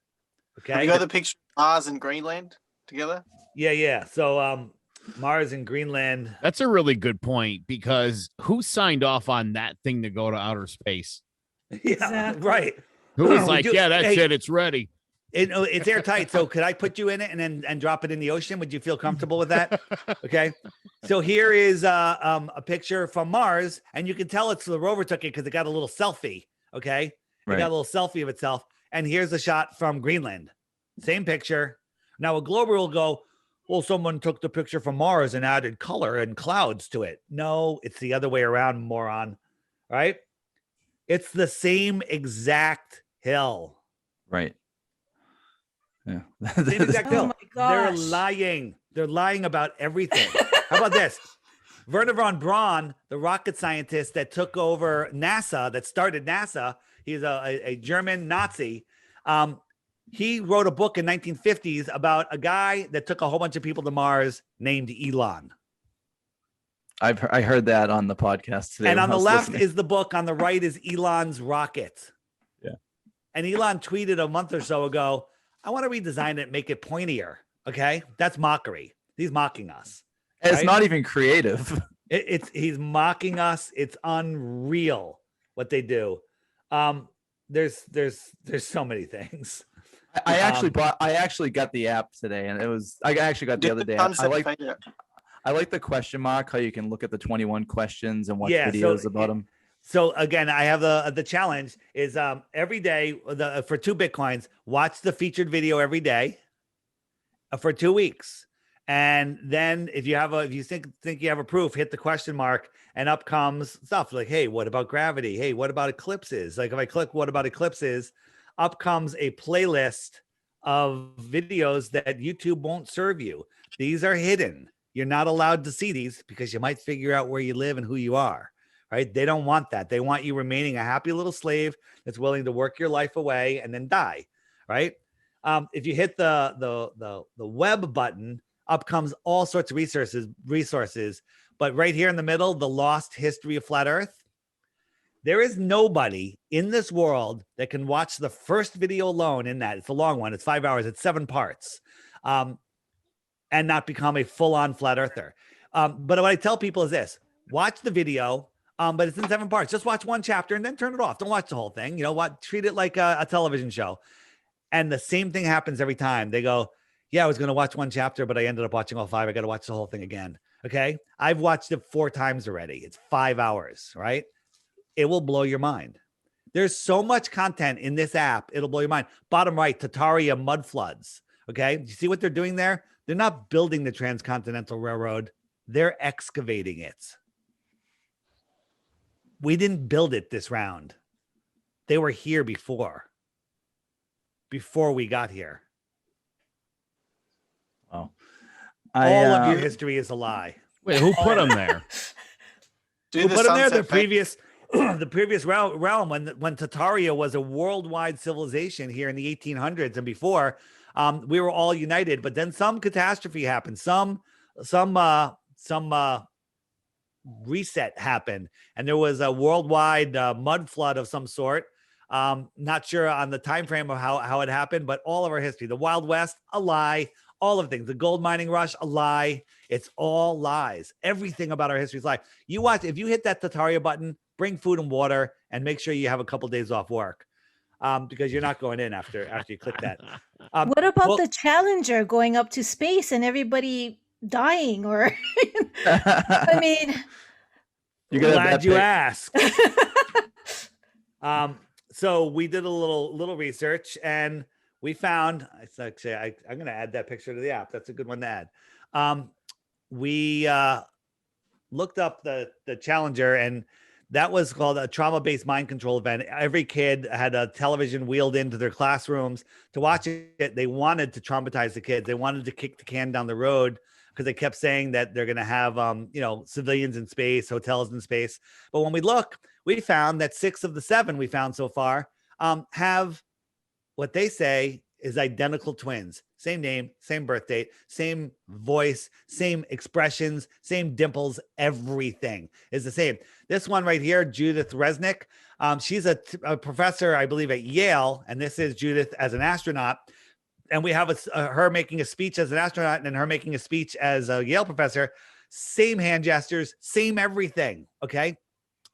[SPEAKER 2] Okay.
[SPEAKER 4] You got the picture of Mars and Greenland together?
[SPEAKER 2] Yeah. So Mars and Greenland.
[SPEAKER 7] That's a really good point because who signed off on that thing to go to outer space?
[SPEAKER 2] Yeah, exactly. Right.
[SPEAKER 7] Who was like, yeah, that's it. It's ready.
[SPEAKER 2] It's airtight. So could I put you in it and drop it in the ocean? Would you feel comfortable with that? Okay. So here is a picture from Mars, and you can tell it's the rover took it because it got a little selfie. Okay. It got a little selfie of itself. And here's a shot from Greenland. Same picture. Now a glober will go, well, someone took the picture from Mars and added color and clouds to it. No, it's the other way around, moron. Right? It's the same exact hill.
[SPEAKER 1] Right. Yeah.
[SPEAKER 2] Same exact hill.
[SPEAKER 3] Oh my gosh.
[SPEAKER 2] They're lying. They're lying about everything. How about this? Werner von Braun, the rocket scientist that took over NASA, that started NASA, he's a German Nazi. He wrote a book in 1950s about a guy that took a whole bunch of people to Mars named Elon.
[SPEAKER 1] I heard that on the podcast today.
[SPEAKER 2] And on the left is the book. On the right is Elon's rocket.
[SPEAKER 1] Yeah. And
[SPEAKER 2] Elon tweeted a month or so ago, I want to redesign it, make it pointier. Okay. That's mockery. He's mocking us.
[SPEAKER 1] It's not even creative.
[SPEAKER 2] He's mocking us. It's unreal what they do. There's so many things.
[SPEAKER 1] I actually got the app today, and I actually got the other day. I like the question mark, how you can look at the 21 questions and watch videos about them.
[SPEAKER 2] So again, I have the challenge is every day for 2 Bitcoins, watch the featured video every day for 2 weeks. And then if you think you have a proof, hit the question mark and up comes stuff like, hey, what about gravity? Hey, what about eclipses? Like if I click what about eclipses, up comes a playlist of videos that YouTube won't serve you. These are hidden. You're not allowed to see these because you might figure out where you live and who you are, right? They don't want that. They want you remaining a happy little slave that's willing to work your life away and then die, right? If you hit the web button, up comes all sorts of resources. But right here in the middle, the lost history of flat Earth. There is nobody in this world that can watch the first video alone in that. It's a long one. It's 5 hours. It's 7 parts. And not become a full-on flat earther. But what I tell people is this: watch the video, but it's in 7 parts. Just watch 1 chapter and then turn it off. Don't watch the whole thing. You know what? Treat it like a television show. And the same thing happens every time. They go, yeah, I was going to watch 1 chapter, but I ended up watching all 5. I got to watch the whole thing again. Okay. I've watched it 4 times already. It's 5 hours, right? It will blow your mind. There's so much content in this app. It'll blow your mind. Bottom right, Tataria mud floods. Okay. You see what they're doing there? They're not building the Transcontinental Railroad. They're excavating it. We didn't build it this round. They were here before we got here.
[SPEAKER 1] Oh,
[SPEAKER 2] all of your history is a lie.
[SPEAKER 7] Wait, who put them there?
[SPEAKER 2] Who put them there? The previous realm when Tataria was a worldwide civilization here in the 1800s and before. We were all united, but then some catastrophe happened. Some reset happened, and there was a worldwide mud flood of some sort. Not sure on the time frame of how it happened, but all of our history, the Wild West, a lie. All of things, the gold mining rush, a lie. It's all lies. Everything about our history is a lie. You watch, if you hit that Tataria button, bring food and water, and make sure you have a couple days off work, because you're not going in after you click that.
[SPEAKER 3] What about the Challenger going up to space and everybody dying? Or, I mean,
[SPEAKER 2] glad you asked. So we did a little research and we found, I'm going to add that picture to the app. That's a good one to add. We looked up the Challenger, and that was called a trauma-based mind control event. Every kid had a television wheeled into their classrooms to watch it. They wanted to traumatize the kids. They wanted to kick the can down the road because they kept saying that they're going to have, civilians in space, hotels in space. But when we look, we found that 6 of the 7 we found so far have what they say is identical twins. Same name, same birth date, same voice, same expressions, same dimples, everything is the same. This one right here, Judith Resnick, she's a professor, I believe, at Yale, and this is Judith as an astronaut. And we have her making a speech as an astronaut and her making a speech as a Yale professor. Same hand gestures, same everything, okay?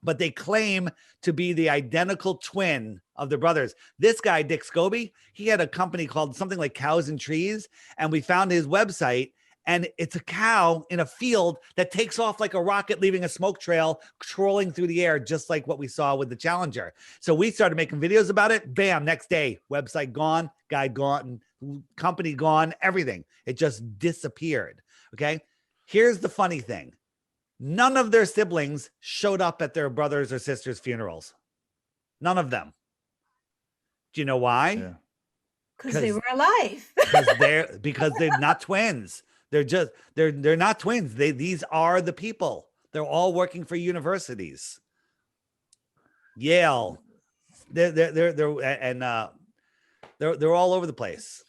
[SPEAKER 2] But they claim to be the identical twin of the brothers. This guy, Dick Scobie, he had a company called something like Cows and Trees, and we found his website, and it's a cow in a field that takes off like a rocket, leaving a smoke trail, trolling through the air, just like what we saw with the Challenger. So we started making videos about it. Bam, next day, website gone, guy gone, company gone, everything. It just disappeared, okay? Here's the funny thing. None of their siblings showed up at their brothers or sisters' funerals. None of them. Do you know why?
[SPEAKER 3] Because they were alive.
[SPEAKER 2] because they're not twins. They're not twins. These are the people. They're all working for universities. Yale. They're all over the place.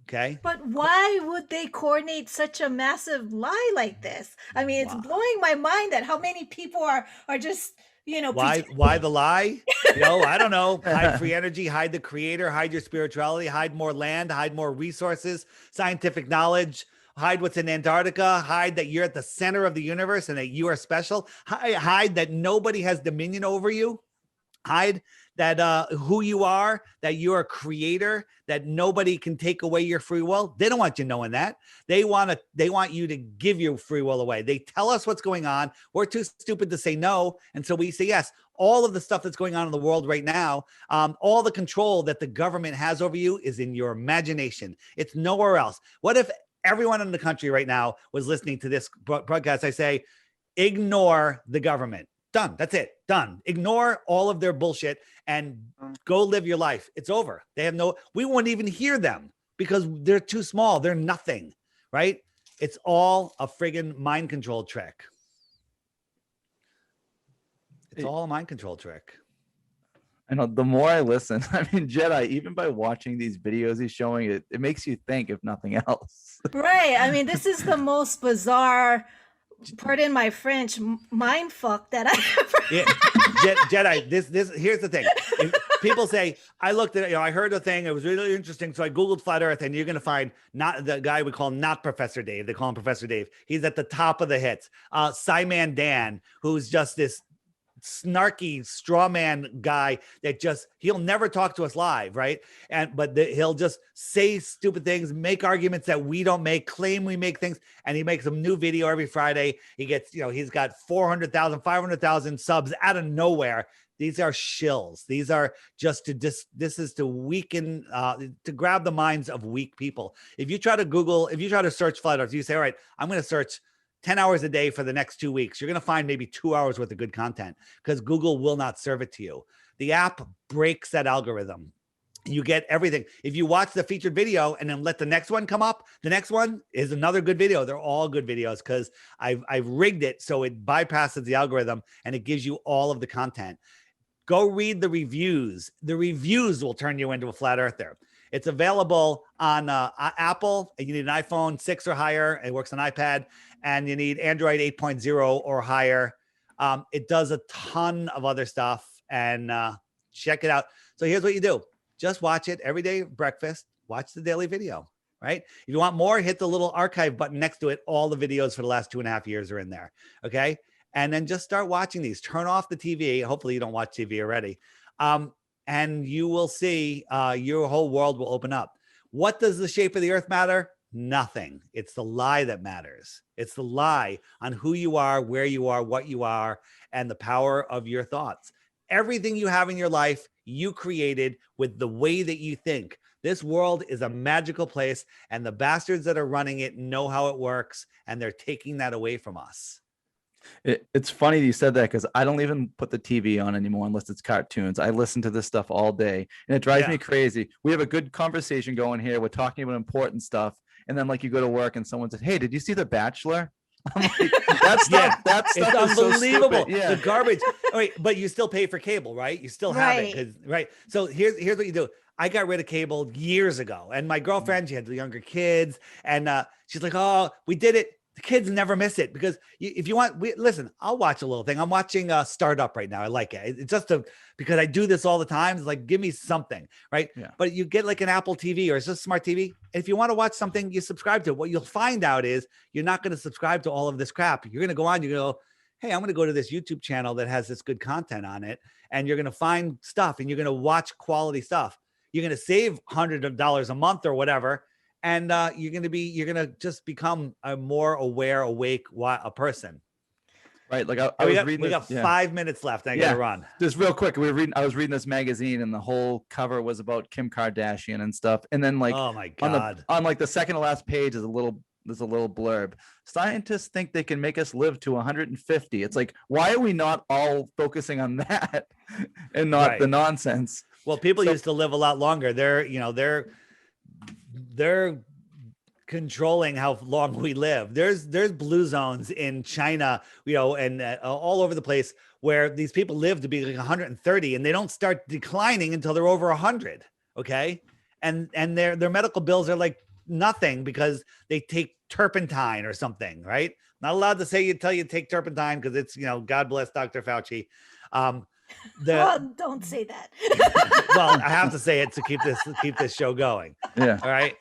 [SPEAKER 2] Okay.
[SPEAKER 3] But why would they coordinate such a massive lie like this? I mean, it's blowing my mind that how many people are just,
[SPEAKER 2] why the lie? I don't know. Hide free energy, hide the creator, hide your spirituality, hide more land, hide more resources, scientific knowledge, hide what's in Antarctica, hide that you're at the center of the universe and that you are special, hide that nobody has dominion over you, hide that who you are, that you're a creator, that nobody can take away your free will. They don't want you knowing that. They want you to give your free will away. They tell us what's going on. We're too stupid to say no. And so we say yes. All of the stuff that's going on in the world right now, all the control that the government has over you is in your imagination. It's nowhere else. What if everyone in the country right now was listening to this broadcast? I say, ignore the government. Done. That's it. Done. Ignore all of their bullshit and go live your life. It's over. We won't even hear them because they're too small. They're nothing, right? It's all a friggin' mind control trick. It's all a mind control trick.
[SPEAKER 1] I know, the more I listen, I mean, Jetai, even by watching these videos he's showing, it makes you think, if nothing else.
[SPEAKER 3] Right. I mean, this is the most bizarre, pardon my French, mind fuck that I ever.
[SPEAKER 2] Yeah, Jetai, this here's the thing. If people say, I looked at it, I heard a thing, it was really interesting, so I Googled flat Earth, and you're going to find not the guy we call not Professor Dave. They call him Professor Dave. He's at the top of the hits. Simon Dan, who's just this snarky straw man guy that he'll never talk to us live, right? But he'll just say stupid things, make arguments that we don't make, claim we make things, and he makes a new video every Friday. He gets, he's got 400,000, 500,000 subs out of nowhere. These are shills. These are just this is to weaken, to grab the minds of weak people. If you try to search flat Earth, you say, all right, I'm going to search 10 hours a day for the next 2 weeks, you're going to find maybe 2 hours worth of good content because Google will not serve it to you. The app breaks that algorithm. You get everything. If you watch the featured video and then let the next one come up, the next one is another good video. They're all good videos because I've rigged it so it bypasses the algorithm and it gives you all of the content. Go read the reviews. The reviews will turn you into a flat earther. It's available on Apple. You need an iPhone 6 or higher. It works on iPad. And you need Android 8.0 or higher. It does a ton of other stuff. And check it out. So here's what you do. Just watch it every day, breakfast. Watch the daily video, right? If you want more, hit the little archive button next to it. All the videos for the last 2.5 years are in there, okay? And then just start watching these. Turn off the TV. Hopefully you don't watch TV already. And you will see your whole world will open up. What does the shape of the earth matter? Nothing. It's the lie that matters. It's the lie on who you are, where you are, what you are, and the power of your thoughts. Everything you have in your life, you created with the way that you think. This world is a magical place, and the bastards that are running it know how it works, and they're taking that away from us.
[SPEAKER 1] It's funny you said that because I don't even put the TV on anymore unless it's cartoons. I listen to this stuff all day, and it drives me crazy. We have a good conversation going here. We're talking about important stuff, and then like you go to work and someone says, "Hey, did you see The Bachelor?" I'm like, that stuff
[SPEAKER 2] It's
[SPEAKER 1] is
[SPEAKER 2] unbelievable.
[SPEAKER 1] So yeah,
[SPEAKER 2] The garbage. All right, but you still pay for cable, right? You still have it, right? So here's what you do. I got rid of cable years ago, and my girlfriend, she had the younger kids, and she's like, "Oh, we did it." The kids never miss it because if you want, listen, I'll watch a little thing. I'm watching Startup right now. I like it. It's just because I do this all the time. It's like, give me something, right? Yeah. But you get like an Apple TV or it's just smart TV. If you want to watch something, you subscribe to it. What you'll find out is you're not going to subscribe to all of this crap. You're going to go on, you go, hey, I'm going to go to this YouTube channel that has this good content on it. And you're going to find stuff and you're going to watch quality stuff. You're going to save $100 a month or whatever. And you're going to just become a more aware, awake a person.
[SPEAKER 1] Right. Like we
[SPEAKER 2] got 5 minutes left. I got to run.
[SPEAKER 1] Just real quick. I was reading this magazine and the whole cover was about Kim Kardashian and stuff. And then like,
[SPEAKER 2] oh my God,
[SPEAKER 1] on like the second to last page is there's a little blurb. Scientists think they can make us live to 150. It's like, why are we not all focusing on that and not the nonsense?
[SPEAKER 2] Well, people used to live a lot longer. They're controlling how long we live. There's blue zones in China, and all over the place where these people live to be like 130 and they don't start declining until they're over 100. Okay. And their medical bills are like nothing because they take turpentine or something, right? Not allowed to tell you take turpentine because it's, God bless Dr. Fauci.
[SPEAKER 3] Don't say that.
[SPEAKER 2] Well, I have to say it to keep this show going.
[SPEAKER 1] Yeah.
[SPEAKER 2] All right.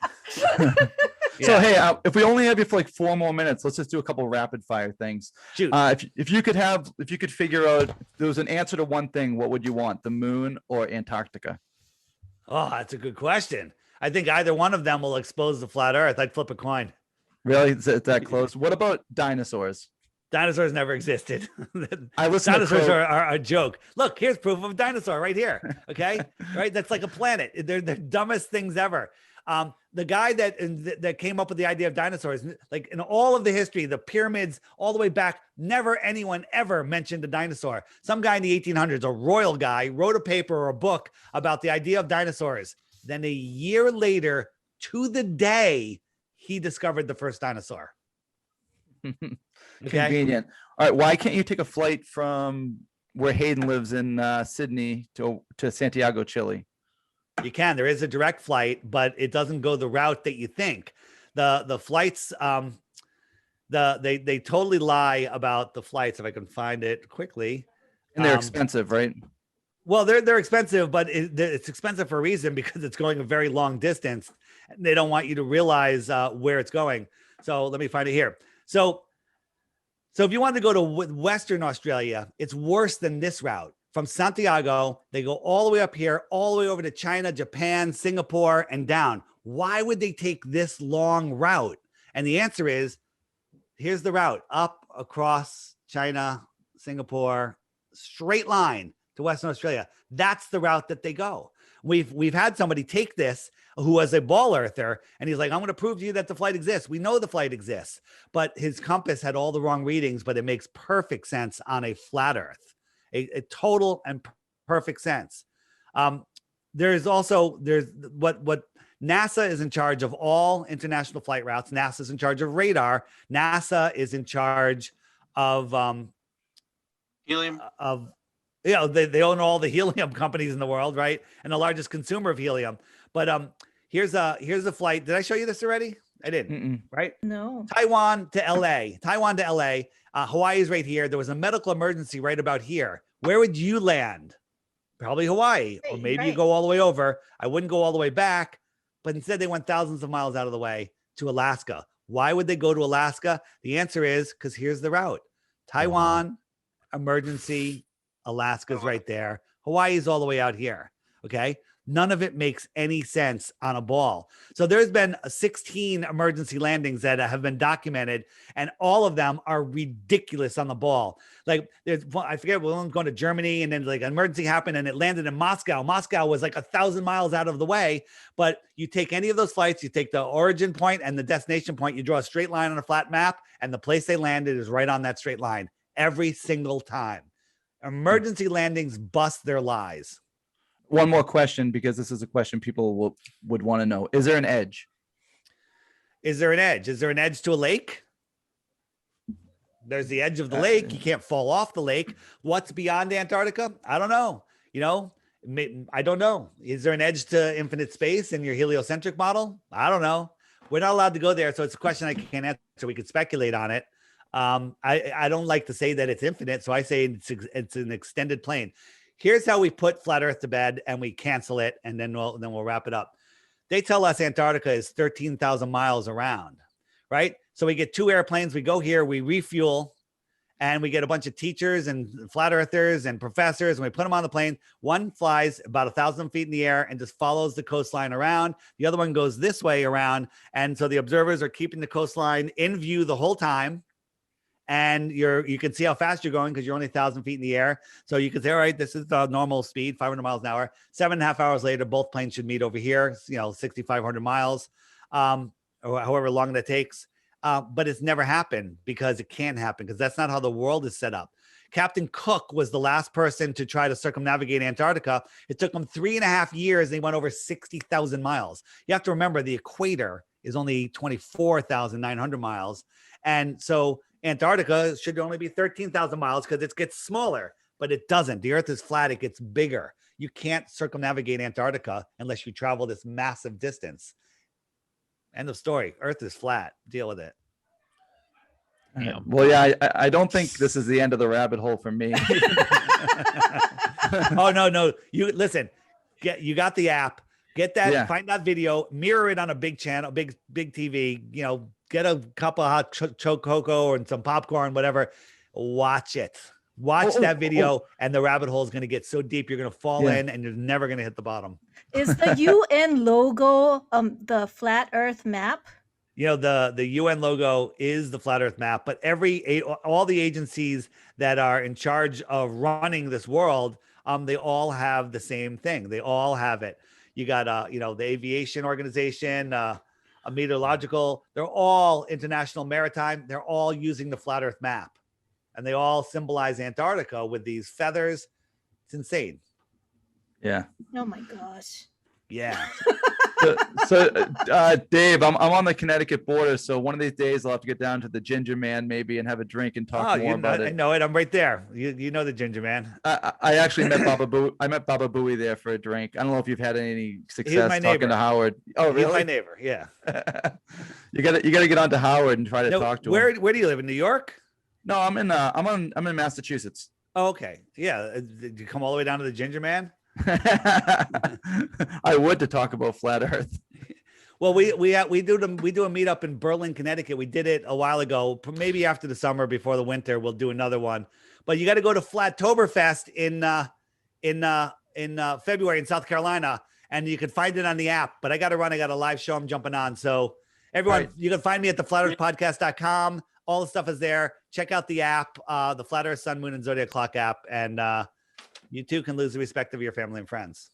[SPEAKER 1] So hey, if we only have you for like 4 more minutes, let's just do a couple rapid fire things.
[SPEAKER 2] Shoot.
[SPEAKER 1] If you could figure out if there was an answer to one thing, what would you want? The moon or Antarctica?
[SPEAKER 2] Oh, that's a good question. I think either one of them will expose the flat Earth. I'd flip a coin.
[SPEAKER 1] Really? Is it that close? What about dinosaurs?
[SPEAKER 2] Dinosaurs never existed.
[SPEAKER 1] Dinosaurs
[SPEAKER 2] are a joke. Look, here's proof of a dinosaur right here. Okay, right? That's like a planet. They're the dumbest things ever. The guy that came up with the idea of dinosaurs, like in all of the history, the pyramids, all the way back, never anyone ever mentioned a dinosaur. Some guy in the 1800s, a royal guy, wrote a paper or a book about the idea of dinosaurs. Then a year later, to the day, he discovered the first dinosaur. Okay?
[SPEAKER 1] Convenient. All right. Why can't you take a flight from where Hayden lives in Sydney to Santiago, Chile?
[SPEAKER 2] You can. There is a direct flight, but it doesn't go the route that you think. The flights, they totally lie about the flights. If I can find it quickly,
[SPEAKER 1] And they're expensive, right?
[SPEAKER 2] Well, they're expensive, but it's expensive for a reason, because it's going a very long distance. And they don't want you to realize where it's going. So let me find it here. So if you want to go to Western Australia, it's worse than this route. From Santiago, they go all the way up here, all the way over to China, Japan, Singapore, and down. Why would they take this long route? And the answer is, here's the route: up, across China, Singapore, straight line to Western Australia. That's the route that they go. We've had somebody take this who was a ball earther, and he's like, I'm going to prove to you that the flight exists. We know the flight exists, but his compass had all the wrong readings, but it makes perfect sense on a flat Earth. A total and perfect sense. There's what NASA is in charge of all international flight routes. NASA is in charge of radar. NASA is in charge of
[SPEAKER 4] Helium.
[SPEAKER 2] They own all the helium companies in the world, right? And the largest consumer of helium. But here's a flight. Did I show you this already? I didn't. Right?
[SPEAKER 3] No.
[SPEAKER 2] Taiwan to LA. Hawaii is right here. There was a medical emergency right about here. Where would you land? Probably Hawaii, or maybe you go all the way over. I wouldn't go all the way back, but instead they went thousands of miles out of the way to Alaska. Why would they go to Alaska? The answer is because here's the route: Taiwan, emergency, Alaska's right there. Hawaii's all the way out here. Okay. None of it makes any sense on a ball. So there's been 16 emergency landings that have been documented, and all of them are ridiculous on the ball. Like I forget, we're going to Germany, and then like an emergency happened and it landed in Moscow. Moscow was like 1,000 miles out of the way, but you take any of those flights, you take the origin point and the destination point, you draw a straight line on a flat map, and the place they landed is right on that straight line every single time. Emergency landings bust their lies.
[SPEAKER 1] One more question, because this is a question people would want to know. Is there an edge?
[SPEAKER 2] Is there an edge? Is there an edge to a lake? There's the edge of the lake. You can't fall off the lake. What's beyond Antarctica? I don't know. I don't know. Is there an edge to infinite space in your heliocentric model? I don't know. We're not allowed to go there. So it's a question I can't answer. We could speculate on it. I don't like to say that it's infinite. So I say it's an extended plane. Here's how we put flat Earth to bed, and we cancel it, and then we'll wrap it up. They tell us Antarctica is 13,000 miles around, right? So we get 2 airplanes. We go here, we refuel, and we get a bunch of teachers and flat earthers and professors, and we put them on the plane. One flies about 1,000 feet in the air and just follows the coastline around. The other one goes this way around, and so the observers are keeping the coastline in view the whole time. And you can see how fast you're going because you're only 1,000 feet in the air. So you can say, all right, this is the normal speed, 500 miles an hour. 7.5 hours later, both planes should meet over here, 6,500 miles, or however long that takes. But it's never happened because it can't happen, because that's not how the world is set up. Captain Cook was the last person to try to circumnavigate Antarctica. It took him 3.5 years, and he went over 60,000 miles. You have to remember the equator is only 24,900 miles. And so Antarctica should only be 13,000 miles because it gets smaller, but it doesn't. The Earth is flat. It gets bigger. You can't circumnavigate Antarctica unless you travel this massive distance. End of story. Earth is flat. Deal with it.
[SPEAKER 1] Yeah. Well, yeah, I don't think this is the end of the rabbit hole for me.
[SPEAKER 2] Oh, no. You listen, you got the app. Get that,
[SPEAKER 1] Yeah.
[SPEAKER 2] find that video, mirror it on a big channel, big TV, you know, get a cup of hot cocoa and some popcorn, whatever. Watch it. Watch that video, and the rabbit hole is going to get so deep you're going to fall in, and you're never going to hit the bottom.
[SPEAKER 3] Is the UN logo the flat Earth map?
[SPEAKER 2] You know, the UN logo is the flat Earth map, but all the agencies that are in charge of running this world, they all have the same thing. They all have it. You got you know, the aviation organization, a meteorological. They're all international maritime. They're all using the flat Earth map, and they all symbolize Antarctica with these feathers. It's insane.
[SPEAKER 1] Yeah.
[SPEAKER 3] Oh my gosh.
[SPEAKER 2] Yeah.
[SPEAKER 1] So Dave, I'm on the Connecticut border, so one of these days I'll have to get down to the Ginger Man maybe and have a drink and talk more about it.
[SPEAKER 2] I know it. I'm right there. You know the Ginger Man.
[SPEAKER 1] I actually met Baba Booey. I met Baba Booey there for a drink. I don't know if you've had any success talking
[SPEAKER 2] neighbor.
[SPEAKER 1] to Howard. Oh, really?
[SPEAKER 2] He's my neighbor. Yeah.
[SPEAKER 1] you gotta get on to Howard and try to talk to him.
[SPEAKER 2] Where do you live? In New York?
[SPEAKER 1] No, I'm in Massachusetts.
[SPEAKER 2] Oh, okay. Yeah. Did you come all the way down to the Ginger Man?
[SPEAKER 1] I would, to talk about flat Earth.
[SPEAKER 2] Well, we do a meetup in Berlin, Connecticut. We did it a while ago. Maybe after the summer, before the winter, we'll do another one. But you got to go to Flattoberfest in February in South Carolina, and you can find it on the app. But I got to run. I got a live show I'm jumping on. So everyone, you can find me at theflatearthpodcast.com. All the stuff is there. Check out the app, the Flat Earth, Sun, Moon, and Zodiac Clock app, and you too can lose the respect of your family and friends.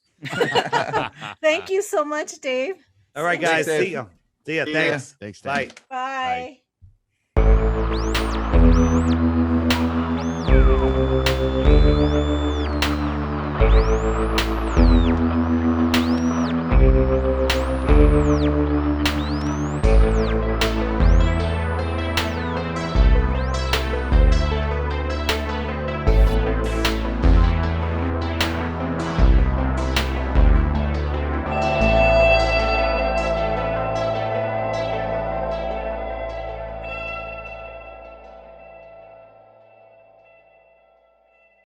[SPEAKER 3] Thank you so much, Dave.
[SPEAKER 2] All right, guys. See you. See ya. Thanks.
[SPEAKER 7] Thanks.
[SPEAKER 2] Bye.
[SPEAKER 3] Bye.
[SPEAKER 8] Bye.